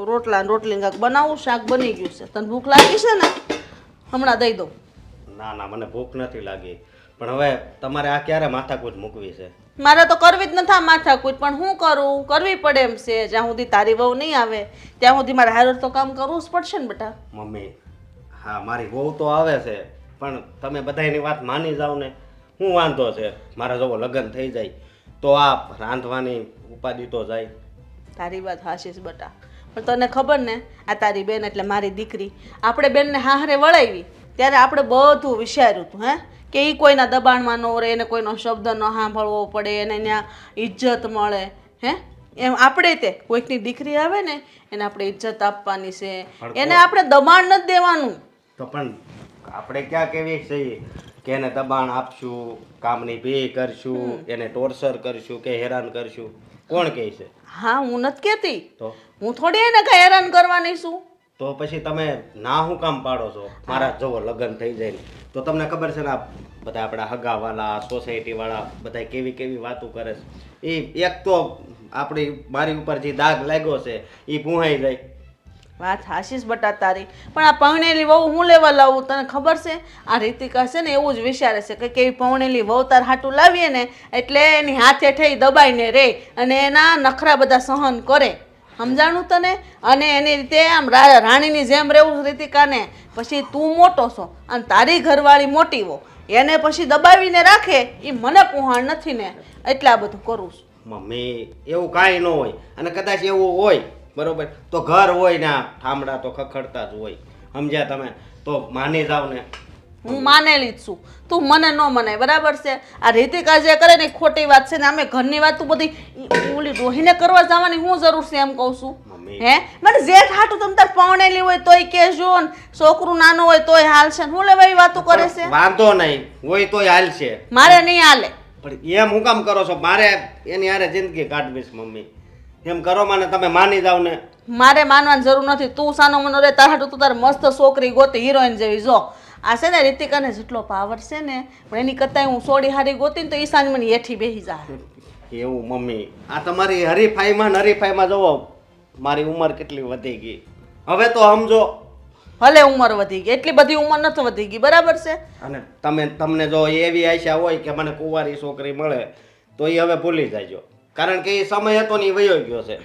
રોટલા ને રોટલી કાંઈક બનાવું, શાક બની ગયું છે. તને ભૂખ લાગી છે ને? હમણાં દઈ દઉં. ના ના, મને ભૂખ નથી લાગી, પણ હવે તમારે આ ક્યારે માથાકૂટ મૂકવી છે? મારે તો કરવી જ નથી માથાકૂટ, પણ શું કરું, કરવી પડે એમ છે. જ્યાં સુધી તારી વહુ નહીં આવે ત્યાં સુધી મારે હારું તો કામ કરવું જ પડશે ને બેટા. મમ્મી, હા મારી વહુ તો આવે છે, પણ તમે બધાની વાત માની જાઓ ને. શું વાંધો છે? મારા જો લગ્ન થઈ જાય તો આ રાંધવાની ઉપાધિ તો જાય. તારી વાત હાશીશ બેટા, પણ તને ખબર ને આ તારી બેન એટલે મારી દીકરી. આપણે બેનને હાહરે વળાવી ત્યારે આપણે બધું વિચાર્યું હતું કે એ કોઈના દબાણમાં ન રહે, એને કોઈનો શબ્દ ન સાંભળવો પડે, એને ત્યાં ઇજ્જત મળે. એમ આપણે તે કોઈકની દીકરી આવે ને એને આપણે ઇજ્જત આપવાની છે, એને આપણે દબાણ નથી દેવાનું. તો પણ આપણે ક્યાં કેવી છીએ કે એને દબાણ આપશું, કામની ભી કરશું, એને ટોર્ચર કરશું કે હેરાન કરશું? કોણ કહે છે? હા, હું નથી કહેતી, તો હું થોડી એને કઈ હેરાન કરવાની છું. તો પછી તમે ના શું કામ પાડો છો? મારા જવો લગ્ન થઈ જાય ને તો તમને ખબર છે ને આ બધા આપણા હગાવાલા સોસાયટીવાળા બધા કેવી કેવી વાતો કરે છે. એ એક તો મારી ઉપર જે દાગ લાગ્યો છે એ પૂહાઈ જાય. વાત હાશીશ બટા તારી, પણ આ પૌણેલી વહુ હું લેવા લાવું? તને ખબર છે આ રીતિકા છે ને એવું જ વિચારે છે કે કેવી પૌણેલી વહુ તાર હાટું લાવીએ ને એટલે એની હાથે ઠઈ દબાઈને રે અને એના નખરા બધા સહન કરે. સમજાણું તને? અને એની રીતે આમ રાણીની જેમ રહેવું રીતિકાને. પછી તું મોટો છો અને તારી ઘરવાળી મોટી હો, એને પછી દબાવીને રાખે એ મને પુહાણ નથી ને, એટલે આ બધું કરું છું. મમ્મી, એવું કાંઈ ન હોય, અને કદાચ એવું હોય બરોબર તો ઘર હોય ને ઠામડા તો ખખડતા જ હોય. સમજ્યા તમે? તો માની જાવ ને. હું માનેલી જ છું, તું મને ન મનાય, બરાબર છે? આ રીતિકા જે કરે ને ખોટી વાત છે ને. અમે ઘરની વાત તું બધી ઓલી રોહીને કરવા જવાની શું જરૂર છે એમ કહું છું. મને જેઠ હાટું તમ તાર પૌણેલી હોય તોય કહેજો ને છોકરું નાનું હોય તોય હાલશે. હું લેવા એવી વાતો કરે છે? વાંધો નહીં હોય તોય હાલશે, મારે નહીં હાલે. પણ એમ હું કામ કરો છો? મારે એની હારે જિંદગી કાઢવી છે મમ્મી. એમ કરો મને, તમે માની જાવ ને. મારે માનવાની જરૂર નથી. તું સાનો મનો રે, તાર હાટું તું તારે મસ્ત છોકરી ગોતી હિરોઈન જેવી. જો આ છે ને રીતિકાને જેટલો પાવર છે ને, પણ એની કરતાં હું સોડી હારી ગોતી ને તો ઈશાન મને હેઠી બેસી જાય. એવું મમ્મી, આ તમારી હરીફાઈમાં જોવો મારી ઉંમર કેટલી વધી ગઈ. હવે તો સમજો. ભલે ઉંમર વધી ગઈ, એટલી બધી ઉંમર નથી વધી ગઈ, બરાબર છે? અને તમને જો એવી આશા હોય કે મને કુંવારી છોકરી મળે તો એ હવે ભૂલી જાયજો. કારણ કે એ સમય હતો ને એ વયો ગયો છે.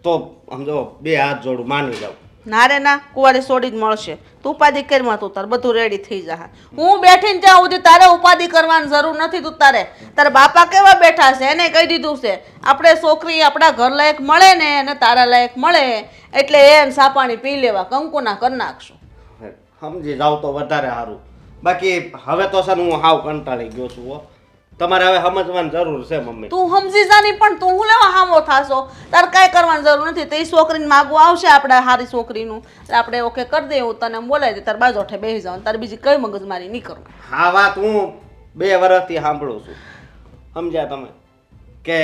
તો સમજો બે હાથ જોડું માની જાવ. ના રે ના, કુંવારી સોડી જ મળશે. તું ઉપાધિ કરીમાં તું તાર બધું રેડી થઈ જા. હું બેઠીને ત્યાં સુધી તારે ઉપાધિ કરવાની જરૂર નથી. તું તારા બાપા કેવા બેઠા છે એને કહી દીધું છે આપણે છોકરી આપણા ઘર લાયક મળે ને અને તારા લાયક મળે એટલે એને સાપાણી પી લેવા, કંકુના કરી નાખશું. સમજી જાવ તો વધારે સારું. બાકી હવે તો સર હું હાવ કંટાળી ગયો છું હો. તમારે હવે સમજવાની જરૂર છે મમ્મી. તું સમજી જાની, પણ તું હું લેવા હામો થાશો? તારે કાંઈ કરવાની જરૂર નથી. તો એ છોકરીને માગવું આવશે આપણે હારી છોકરીનું, આપણે ઓકે કરી દઈએ. હું તને બોલાવી દે, તાર બાજોઠે બેસી જાવ, તારે બીજી કઈ મગજમારી નહીં કરું. હા, વાત હું 2 વર્ષથી સાંભળું છું. સમજ્યા તમે? કે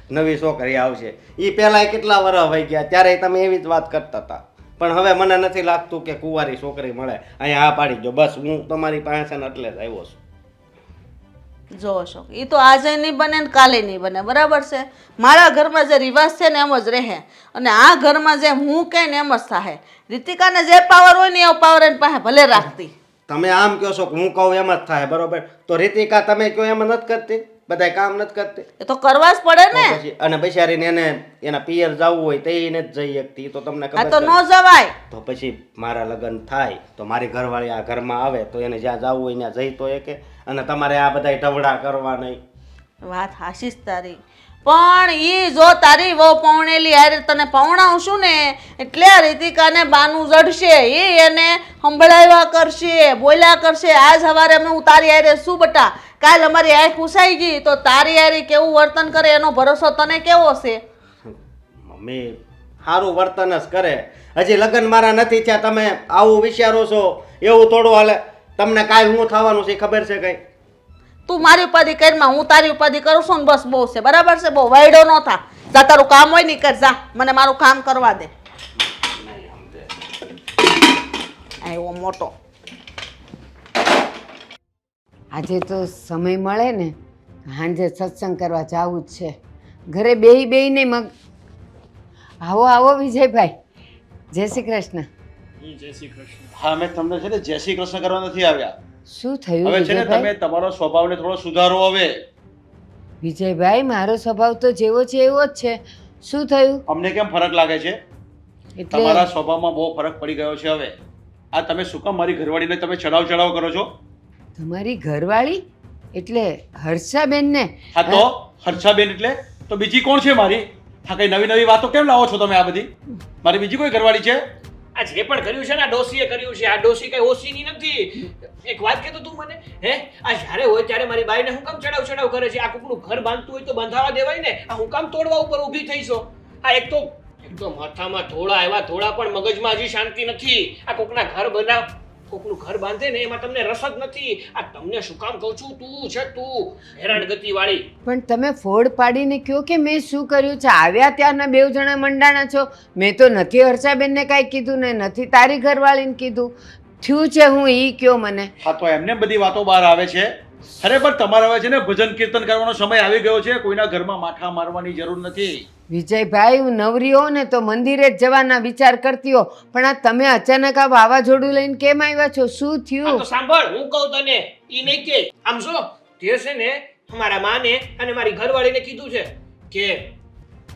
નવી છોકરી આવશે. એ પહેલા કેટલા વર્ષ વહી ગયા ત્યારે તમે એવી જ વાત કરતા હતા. પણ હવે મને નથી લાગતું કે કુંવારી છોકરી મળે. અહીંયા આ પાડી દો બસ. હું તમારી પાસે એટલે જ આવ્યો છું. જો અશોક, એ તો આજે નહીં બને ને કાલે નહીં બને, બરાબર છે? મારા ઘરમાં જે રિવાજ છે ને એમ જ રહે, અને આ ઘરમાં જે હું કહે ને એમ જ થાય. રીતિકાને જે પાવર હોય ને એવો પાવર એની પાસે ભલે રાખતી. તમે આમ કહો છો કે હું કહું એમ જ થાય, બરોબર? તો રીતિકા તમે કહો એમ નથી કરતી, બધાય કામ નથી કરતી. એ તો કરવા જ પડે ને. પછી અને બિચારીને એને એના પિયર જવું હોય તો એ નથી જઈ શકતી, એ તો તમને આ ખબર તો છે. ન જવાય. તો પછી મારા લગ્ન થાય તો મારી ઘરવાળી આ ઘરમાં આવે તો એને જ્યાં જવું હોય ત્યાં જઈ તો કે, અને તમારે આ બધા ઢવડા કરવા નહીં. વાત હાશીશ તારી, પણ ઈ જો તારી વહુ પૌણેલી હારે તને પૌણાવશું ને એટલે આ રીતિકાને બાનું જડશે, ઈ એને સંભળાવ્યા કરશે, બોલ્યા કરશે. આજ સવારે અમે હું તારી હારે શું બટા, કાલ અમારી આંખ ઉસાઈ ગઈ તો તારી હારે કેવું વર્તન કરે એનો ભરોસો તને કેવો છે? મમ્મી સારું વર્તન જ કરે, હજી લગ્ન મારા નથી થયા, તમે આવું વિચારો છો? એવું થોડું હાલે. તમને કાલ હું થવાનું છે ખબર છે કઈ? તું મારી ઉપાધિ કરીમાં હું તારી ઉપાધિ કરું છું ને બસ બહુ છે, બરાબર છે? બહુ વાયડો ન થા. જા તારું કામ હોય ને કર, જા, મને મારું કામ કરવા દે. આવ્યો મોટો. આજે તો સમય મળે ને સાંજે સત્સંગ કરવા જવું જ છે. ઘરે બેહી મગ આવો આવો વિજયભાઈ, જય શ્રી કૃષ્ણ. જય શ્રી કૃષ્ણ. હા, અમે તમને છે ને જય શ્રી કૃષ્ણ કરવા નથી આવ્યા. શું થયું હવે છે ને તમે વિજયભાઈ? તમારો સ્વભાવને થોડો સુધારો. હવે વિજયભાઈ, મારો સ્વભાવ તો જેવો છે એવો જ છે. શું થયું? અમને કેમ ફરક લાગે છે? એટલે તમારા સ્વભાવમાં બહુ ફરક પડી ગયો છે. હવે આ તમે શું કામ મારી ઘરવાળીને તમે ચડાવ કરો છો? તમારી ઘરવાળી એટલે હર્ષાબેન ને? હા તો હર્ષાબેન એટલે તો બીજી કોણ છે મારી? હા, કઈ નવી નવી વાતો કેમ લાવો છો તમે આ બધી? મારી બીજી કોઈ ઘરવાળી છે? આ જે પણ કર્યું છે ને આ ડોસીએ કર્યું છે. આ ડોસી કઈ ઓછીની નથી. એક વાત કહેતો તું મને, હે, આ જ્યારે હોય ત્યારે મારી બાઈને હું કામ ચડાવ કરે છે? આ કોકનું ઘર બાંધતું હોય તો બંધાવા દેવાય ને. આ હું કામ તોડવા ઉપર ઊભી થઈ છો? આ એક તો માથામાં થોડા એવા થોડા પણ મગજમાં હજી શાંતિ નથી. આ કોકના કોકનું ઘર બાંધે ને એમાં તમને રસ જ નથી. આ તમને શું કામ કહું છું, તું હેરાનગતિ વાળી. પણ તમે ફોડ પાડીને કહો કે મેં શું કર્યું છે? આવ્યા ત્યારના બેવ જણા મંડાણા છો. મેં તો નથી હર્ષાબેનને કાંઈ કીધું ને નથી તારી ઘરવાળીને કીધું. થયું છે હું ઈ કયો મને. હા, તો એમને બધી વાતો બહાર આવે છે. અરે પણ તમારે હવે છે ને ભજન કીર્તન કરવાનો સમય આવી ગયો છે. કોઈના ઘરમાં માઠા મારવાની જરૂર નથી. વિજયભાઈ, હું નવરી હો ને તો મંદિરે જ જવાના વિચાર કરતી હો, પણ આ તમે અચાનક આ વાવાઝોડું લઈને કેમ આવ્યા છો? શું આ થયું? તો સાંભળ, હું કહું તને, ઈ નહીં કે. આમ જો તે છે ને મારા માને અને મારી ઘરવાળીને કીધું છે કે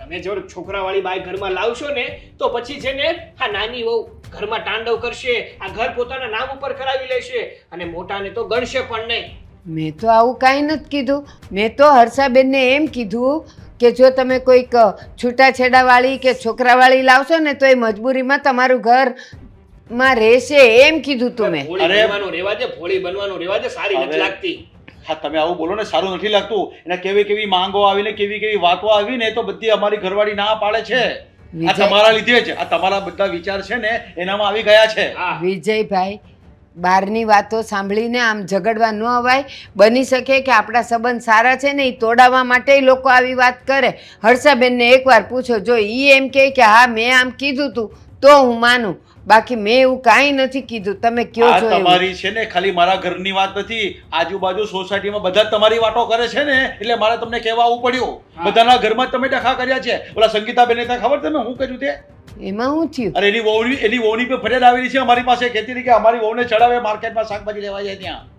તમે જો છોકરાવાળી બાઈ ઘરમાં લાવશો ને તો પછી છે ને આ નાની વહુ ઘરમાં તાંડવ કરશે, આ ઘર પોતાના નામ ઉપર કરાવી લેશે અને મોટાને તો ગણશે પણ નહીં. મેં તો આવું કાંઈ નથી કીધું. મેં તો હર્ષાબેનને એમ કીધું કે જો તમે કોઈક છૂટાછેડાવાળી કે છોકરાવાળી લાવશો ને તો એ મજબૂરીમાં તમારું ઘરમાં રહેશે, એમ કીધું તું મેં. ભોળી બનવાનું રેવા દે, ભોળી બનવાનું રેવા દે, સારી નથી લાગતી. હા, તમે આવું બોલો ને સારું નથી લાગતું. એને કેવી કેવી માંગો આવીને કેવી કેવી વાતો આવીને તો બધી અમારી ઘરવાળી ના પાડે છે. આ તમારા લીધે જ આ તમારા બધા વિચાર છે ને એનામાં આવી ગયા છે. હા, વિજયભાઈ, બહારની વાતો સાંભળીને આમ ઝઘડવા ન અવાય. બની શકે કે આપણા સંબંધ સારા છે ને એ તોડાવવા માટે લોકો આવી વાત કરે. હર્ષાબેનને એકવાર પૂછો, જો એ એમ કહે કે હા મેં આમ કીધું તું તો હું માનું, બાકી મેં એવું કાંઈ નથી કીધું. તમે કયો આ છો એવું. તમારી છે ને ખાલી મારા ઘરની વાત નથી, આજુબાજુ સોસાયટીમાં બધા જ તમારી વાતો કરે છે ને એટલે મારે તમને કહેવા આવવું પડ્યું. બધાના ઘરમાં જ તમે ડખા કર્યા છે. ઓલા સંગીતાબેનને ત્યાં ખબર તમે હું કર્યું તે? એમાં શું થયું? અરે એની વહુની પર ફરિયાદ આવેલી છે અમારી પાસે. કહેતી હતી કે અમારી વહુને ચડાવે માર્કેટમાં શાકભાજી લેવા જાય ત્યાં.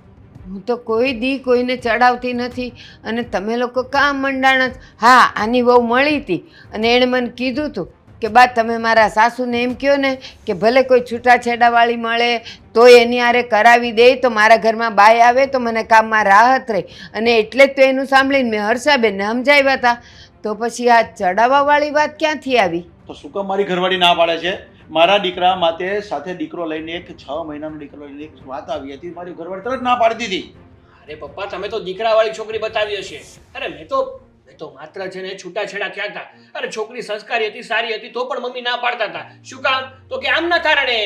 હું તો કોઈ દી કોઈને ચડાવતી નથી અને તમે લોકો કામ મંડાણા. હા, આની વહુ મળી હતી અને એણે મને કીધું હતું કે બા તમે મારા સાસુને એમ કહો ને કે ભલે કોઈ છૂટાછેડાવાળી મળે તો એની હારે કરાવી દે તો મારા ઘરમાં બાય આવે તો મને કામમાં રાહત રહે. અને એટલે જ તો એનું સાંભળીને મેં હર્ષાબેનને સમજાવ્યા હતા. તો પછી આ ચડાવવાવાળી વાત ક્યાંથી આવી? તો શું કામ મારી ઘરવાળી ના પાડે છે? મારા દીકરા માટે સાથે દીકરો લઈને એક 6 મહિનાનો દીકરો લઈને એક વાત આવી હતી, મારી ઘરવાળી તરત ના પાડી દીધી. અરે પપ્પા, તમે તો દીકરાવાળી છોકરી બતાવી હશે. અરે મેં તો માત્ર છે ને છૂટાછેડા થયા હતા. અરે છોકરી સંસ્કારી હતી, સારી હતી તો પણ મમ્મી ના પાડતા હતા. શું કામ? તો કે આમના કારણે.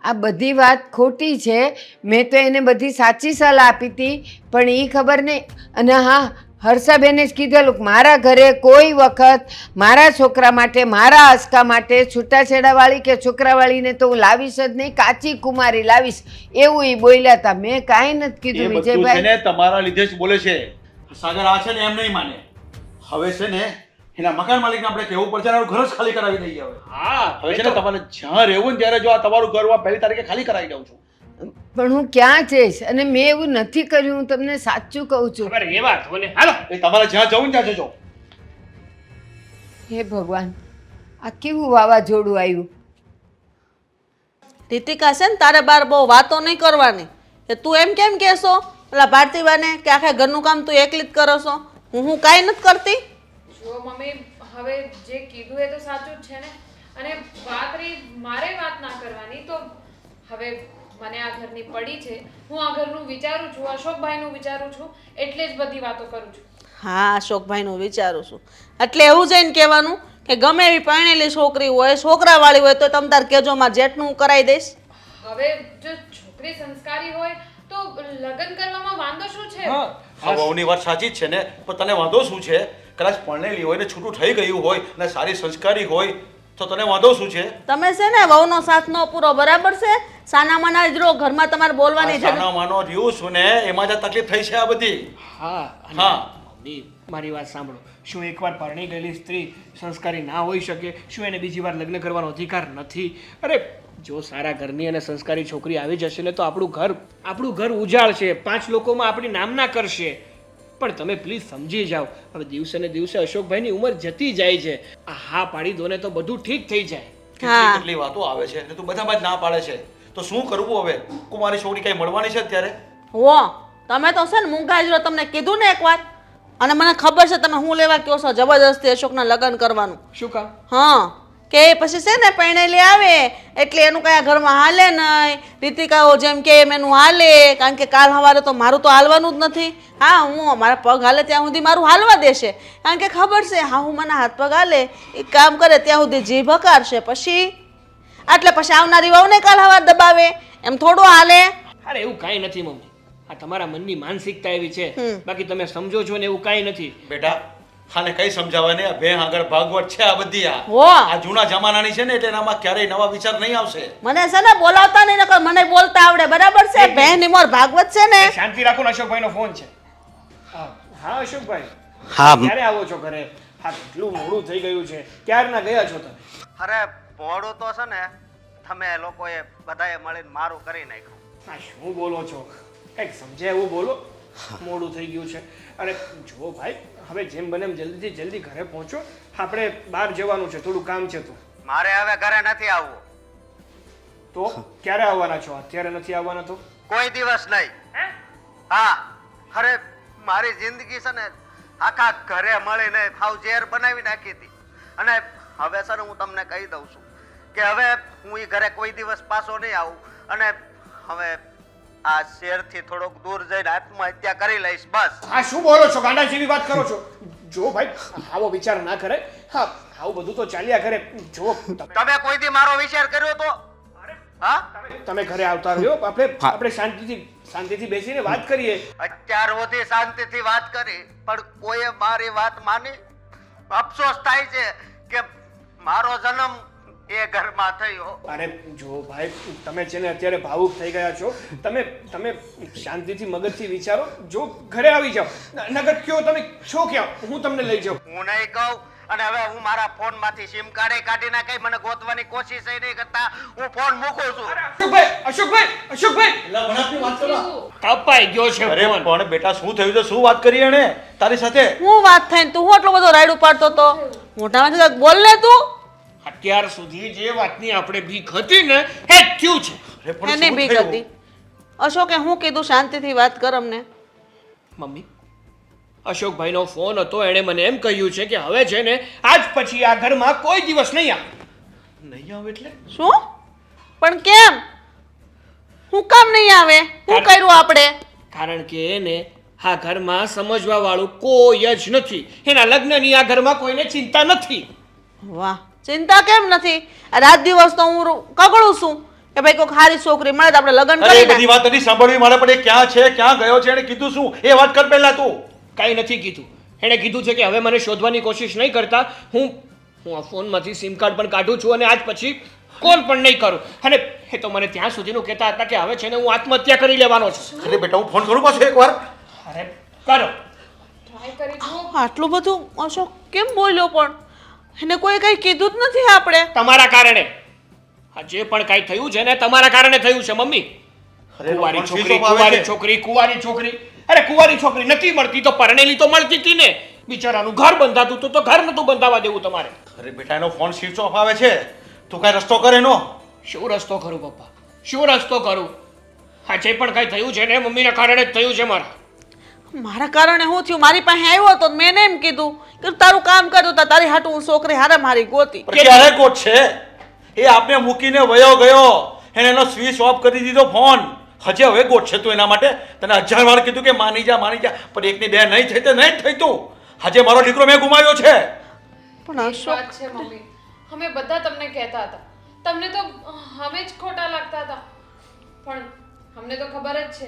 આ બધી વાત ખોટી છે. મેં તો એને બધી સાચી સલાહ આપી હતી પણ એ ખબર નહીં. અને હા, હર્ષાબેને જ કીધેલું કે મારા ઘરે કોઈ વખત મારા છોકરા માટે, મારા આસ્કા માટે છૂટાછેડાવાળી કે છોકરાવાળીને તો હું લાવીશ જ નહીં, કાચી કુમારી લાવીશ એવું એ બોલ્યા હતા. મેં કાંઈ નથી કીધું એ બધું છે વિજયભાઈ. ને તમારા લીધે જ બોલે છે. સાગર આ છે ને એમ નહીં માને. હવે છે ને એના મકાન માલિકને આપણે કહેવું પડશે અને એનું ઘર જ ખાલી કરાવી દઈએ હવે. હા હવે છે ને તમારે જ્યાં રહેવું ને ત્યારે જો આ તમારું ઘર હું 1 તારીખે ખાલી કરાવી દઉં છું. પણ હું ક્યાં જઈશ? અને મેં એવું નથી કર્યું, હું તમને સાચું કહું છું. ખબર એ વાત હોને હાલો. એ તમારે જ્યાં જવું ને ત્યાં જજો. હે ભગવાન, આ કેવું વાવાઝોડું આવ્યું! રીતિકા છે ને તારે બાર બહુ વાતો નહીં કરવાની કે તું એમ કેમ કહેશો પેલા ભારતીવાને કે આખા ઘરનું કામ તું એકલી જ કરો છો, હું કાંઈ નથી કરતી. જો મમ્મી, હવે જે કીધું એ તો સાચું જ છે ને. અને વાત રહી મારે વાત ના કરવાની, તો હવે મને આ ઘરની પડી છે, હું આ ઘરનું વિચારું છું, અશોકભાઈનું વિચારું છું, એટલે જ બધી વાતો કરું છું. હા અશોકભાઈનું વિચારું છું એટલે એવું જઈને કહેવાનું કે ગમે એવી પરણેલી છોકરી હોય છોકરાવાળી હોય તો તમ તાર કહેજો મારે જેટનું હું કરાવી દઈશ. હવે જો છોકરી સંસ્કારી હોય તો લગ્ન કરવામાં વાંધો શું છે? હા વહુની વાત સાચી જ છે ને, પણ તને વાંધો શું છે? કદાચ પરણેલી હોય ને છૂટું થઈ ગયું હોય અને સારી સંસ્કારી હોય તો તને વાંધો શું છે? તમે છે ને વહુનો સાથ નો પૂરો બરાબર છે, સાના માના જ રહો, ઘરમાં તમારે બોલવાની જરૂર. સાનો માનો રહ્યું છું ને એમાં જ તકલીફ થઈ છે આ બધી. હા અને હા. મમ્મી, મારી વાત સાંભળો. શું એકવાર પરણી ગયેલી સ્ત્રી સંસ્કારી ના હોઈ શકે? શું એને બીજી વાર લગ્ન કરવાનો અધિકાર નથી? અરે જો સારા ઘરની અને સંસ્કારી છોકરી આવી જશે ને તો આપણું ઘર ઉજાળશે, 5 લોકોમાં આપણી નામના કરશે. પણ તમે પ્લીઝ સમજી જાઓ, હવે દિવસે ને દિવસે અશોકભાઈની ઉંમર જતી જાય છે. આ હા પાડી દો ને તો બધું ઠીક થઈ જાય. કેટલી કેટલી વાતો આવે છે અને તું બધામાં જ ના પાડે છે. તો શું કરવું હવે? કુમારી છોકરી કઈ મળવાની છે અત્યારે? હો તમે તો છે ને મૂંગા જ રહો, તમને કીધું ને એક વાત. અને મને ખબર છે તમે હું લેવા કહો છો જબરદસ્તી અશોકના લગ્ન કરવાનું. શું કામ? હા કે પછી છે ને પરણેલી આવે એટલે એનું કયા ઘરમાં હાલે નહીં, રીતિકાઓ જેમ કે એમ એનું હાલે, કારણ કે કાલ સવારે તો મારું તો હાલવાનું જ નથી. હા હું મારા પગ હાલે ત્યાં સુધી મારું હાલવા દેશે, કારણ કે ખબર છે હા હું મને હાથ પગ હાલે એ કામ કરે ત્યાં સુધી જીભ હકારશે, પછી એટલે પછી આવનારી વહુને કાલ સવાર દબાવે, એમ થોડું હાલે. અરે એવું કાંઈ નથી મમ્મી, આ તમારા મનની માનસિકતા એવી છે, બાકી તમે સમજો છો ને એવું કાંઈ નથી. બેટા આને કઈ સમજાવવાને? આ બે આગળ ભાગવત છે આ બધી. હો આ જૂના જમાનાની છે ને એટલે એનામાં ક્યારેય નવા વિચાર નહીં આવશે. મને છે ને બોલાવતા નહીં નકર મને બોલતા આવડે બરાબર છે. બહેન ની મોર ભાગવત છે ને. શાંતિ રાખો ને, અશોકભાઈનો ફોન છે. હા અશોકભાઈ, હા ક્યારે આવો છો ઘરે? હા કેટલું મોડું થઈ ગયું છે, ક્યારના ગયા છો તમે? અરે મોડું તો છે ને તમે લોકોએ બધાએ મળીને મારું કરી નાખ્યું. હા શું બોલો છો? કંઈક સમજે એવું બોલો. મોડું થઈ ગયું છે. અરે જો ભાઈ, હવે જેમ બને એમ જલ્દીથી જલ્દી ઘરે પહોંચો, આપણે બહાર જવાનું છે, થોડું કામ છે. તો મારે હવે ઘરે નથી આવવું. તો ક્યારે આવવાના છો? અત્યારે નથી આવવાના તો? કોઈ દિવસ નહીં. હા અરે મારી જિંદગી છે ને આખા ઘરે મળીને હાવ ઝેર બનાવી નાખી હતી. અને હવે સર હું તમને કહી દઉં છું કે હવે હું એ ઘરે કોઈ દિવસ પાછો નહીં આવું. અને હવે આ શહેરથી થોડોક દૂર જઈને આત્મહત્યા કરી લઈશ બસ. હા શું બોલો છો? ગાંડા જેવી વાત કરો છો. જો ભાઈ આવો વિચાર ના કરે. હા આવું બધું તો ચાલ્યા કરે. જો તમે કોઈ દી મારો વિચાર કર્યો તો? હા તમે ઘરે આવતા રહ્યો, આપણે શાંતિથી બેસીને વાત કરીએ. અત્યાર સુધી શાંતિથી વાત કરી પણ કોઈએ મારી વાત માની? અફસોસ થાય છે કે મારો જન્મ એ ઘરમાં થયો. અરે જો ભાઈ, તમે છે ને અત્યારે ભાવુક થઈ ગયા છો. તમે શાંતિથી મગજથી વિચારો. જો ઘરે આવી જાઓ, નગર કયો તમે છો ક્યાં, હું તમને લઈ જાઉં. હું નહીં કહું. અને હવે હું મારા ફોનમાંથી સિમ કાર્ડ કાઢી નાખી, મને ગોતવાની કોશિશ નહીં કરતા. હું ફોન મૂકું છું. અશોકભાઈ એટલે ભણાપની વાત કરો. કપાઈ ગયો છે અરે ફોન. પણ બેટા શું થયું છે? શું વાત કરી એને તારી સાથે? હું વાત થાય તું આટલો બધો રાઈડ ઉપાડતો તો મોટામાંથી કંઈક બોલ ને તું. અત્યાર સુધી જે વાતની આપણે બીક હતી ને એ જ થયું છે. અરે પણ એની શું બીક થયું? હતી. અશોકે હું કીધું શાંતિથી વાત કર અમને. મમ્મી, અશોકભાઈનો ફોન હતો, એણે મને એમ કહ્યું છે કે હવે છે ને આજ પછી આ ઘરમાં કોઈ દિવસ નહીં આવે. નહીં આવે એટલે? શું? પણ કેમ? હું કામ નહીં આવે? શું કર્યું આપણે? કારણ કે એને આ ઘરમાં સમજવા વાળું કોઈ જ નથી. એના લગ્નની આ ઘરમાં કોઈને ચિંતા નથી. વાહ, ચિંતા કેમ નથી? આ રાત દિવસ તો હું કગળું છું કે ભાઈ કોઈ ખારી છોકરી મળે તો આપણે લગ્ન અરે કરી એ બધી વાત નથી સાંભળવી મારે, પણ એ ક્યાં છે, ક્યાં ગયો છે, એને કીધું શું એ વાત કર પહેલા તું. કાંઈ નથી કીધું. એણે કીધું છે કે હવે મને શોધવાની કોશિશ નહીં કરતા. હું આ ફોનમાંથી સિમ કાર્ડ પણ કાઢું છું અને આજ પછી કોલ પણ નહીં કરું. અને એ તો મને ત્યાં સુધીનું કહેતા હતા કે હવે છે ને હું આત્મહત્યા કરી લેવાનો છું. અરે બેટા હું ફોન કરું પાછો એકવાર. અરે કરો. ટ્રાય કરી જુઓ. આટલું બધું અશોક કેમ બોલ્યો પણ એને કોઈ કંઈ કીધું જ નથી આપણે. તમારા કારણે આ જે પણ કાંઈ થયું છે ને તમારા કારણે થયું છે મમ્મી. અરે કુંવારી પણ છોકરી શીશો આવે કુંવારી છે. છોકરી કુંવારી છોકરી અરે કુંવારી છોકરી નથી મળતી તો પરણેલી તો મળતી હતી ને. બિચારાનું ઘર બંધાતું હતું તો ઘર નતું બંધાવા દેવું તમારે. અરે બેટા એનો ફોન સ્વિચ ઓફ આવે છે તું કાંઈ રસ્તો કરે નો. શું રસ્તો કરું પપ્પા, શું રસ્તો કરું? આ જે પણ કાંઈ થયું છે ને મમ્મીના કારણે જ થયું છે મારા. મારા કારણે શું થયું? મારી પાસે આવ્યો હતો મેં એને એમ કીધું કે તારું કામ કરતું તા તારી હાટું હું છોકરી હારે મારી ગોતી. પણ ક્યારે કોટ છે એ આપને મૂકીને વયો ગયો એને એનો સ્વિચ ઓફ કરી દીધો ફોન. હજી હવે ગોટ છે તું એના માટે? તને 1000 વાર કીધું કે માની જા પણ એકની બે નહીં થઈ તો નહીં જ થઈ તું. આજે મારો દીકરો મેં ગુમાવ્યો છે. પણ એક અશોક વાત છે મમ્મી, અમે બધા તમને કહેતા હતા, તમને તો અમે જ ખોટા લાગતા હતા, પણ અમને તો ખબર જ છે.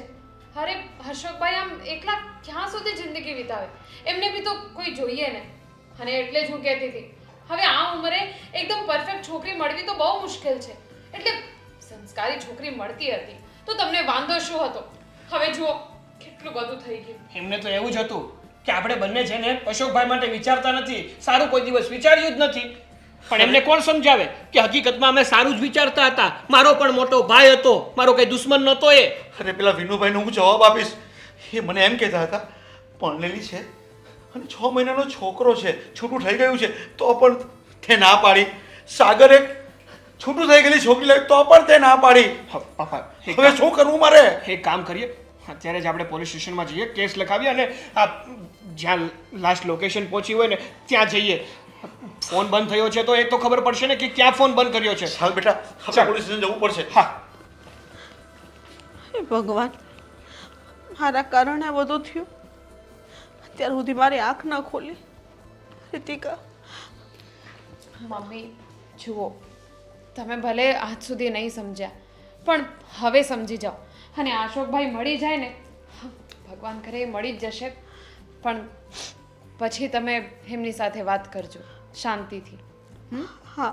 અરે હર્ષોકભાઈ આમ એકલા ક્યાં સુધી જિંદગી વિતાવે? એમને બી તો કોઈ જોઈએ ને. અને એટલે જ હું કહેતી હતી હવે આ ઉંમરે એકદમ પરફેક્ટ છોકરી મળવી તો બહુ મુશ્કેલ છે. એટલે સંસ્કારી છોકરી મળતી હતી તો તમને વાંધો શું હતો? હવે જુઓ કેટલું બધું થઈ ગયું. એમને તો એવું જ હતું કે આપણે બંને છે ને અશોકભાઈ માટે વિચારતા નથી, સારું કોઈ દિવસ વિચાર્યું જ નથી. પણ એમને કોણ સમજાવે કે હકીકતમાં અમે સારું જ વિચારતા હતા. મારો પણ મોટો ભાઈ હતો, મારો કઈ દુશ્મન નહોતો એ. અરે પેલા વિનુભાઈને હું જવાબ આપીશ એ મને એમ કહેતા હતા પરણેલી છે અને 6 મહિનાનો છોકરો છે, છૂટું થઈ ગયું છે તો પણ તે ના પાડી. સાગર એક છૂટું થઈ ગયેલી છોકરી લાવી તો પણ તે ના પાડી. પપ્પા હવે શું કરવું મારે? એક કામ કરીએ, અત્યારે જ આપણે પોલીસ સ્ટેશનમાં જઈએ, કેસ લખાવીએ અને આ જ્યાં લાસ્ટ લોકેશન પહોંચી હોય ને ત્યાં જઈએ. ફોન બંધ થયો છે તો એ તો ખબર પડશે ને કે ક્યાં ફોન બંધ કર્યો છે. ચાલ બેટા આપણે પોલીસ સ્ટેશન જવું પડશે. હા હે ભગવાન, મારા કારણે આ બધું થયું. અત્યાર સુધી મારી આંખ ન ખોલી. રીતિકા, મમ્મી જુઓ, તમે ભલે આજ સુધી નહીં સમજ્યા પણ હવે સમજી જાઓ. અને અશોકભાઈ મળી જાય ને, ભગવાન કરે એ મળી જ જશે, પણ પછી તમે એમની સાથે વાત કરજો શાંતિથી. હા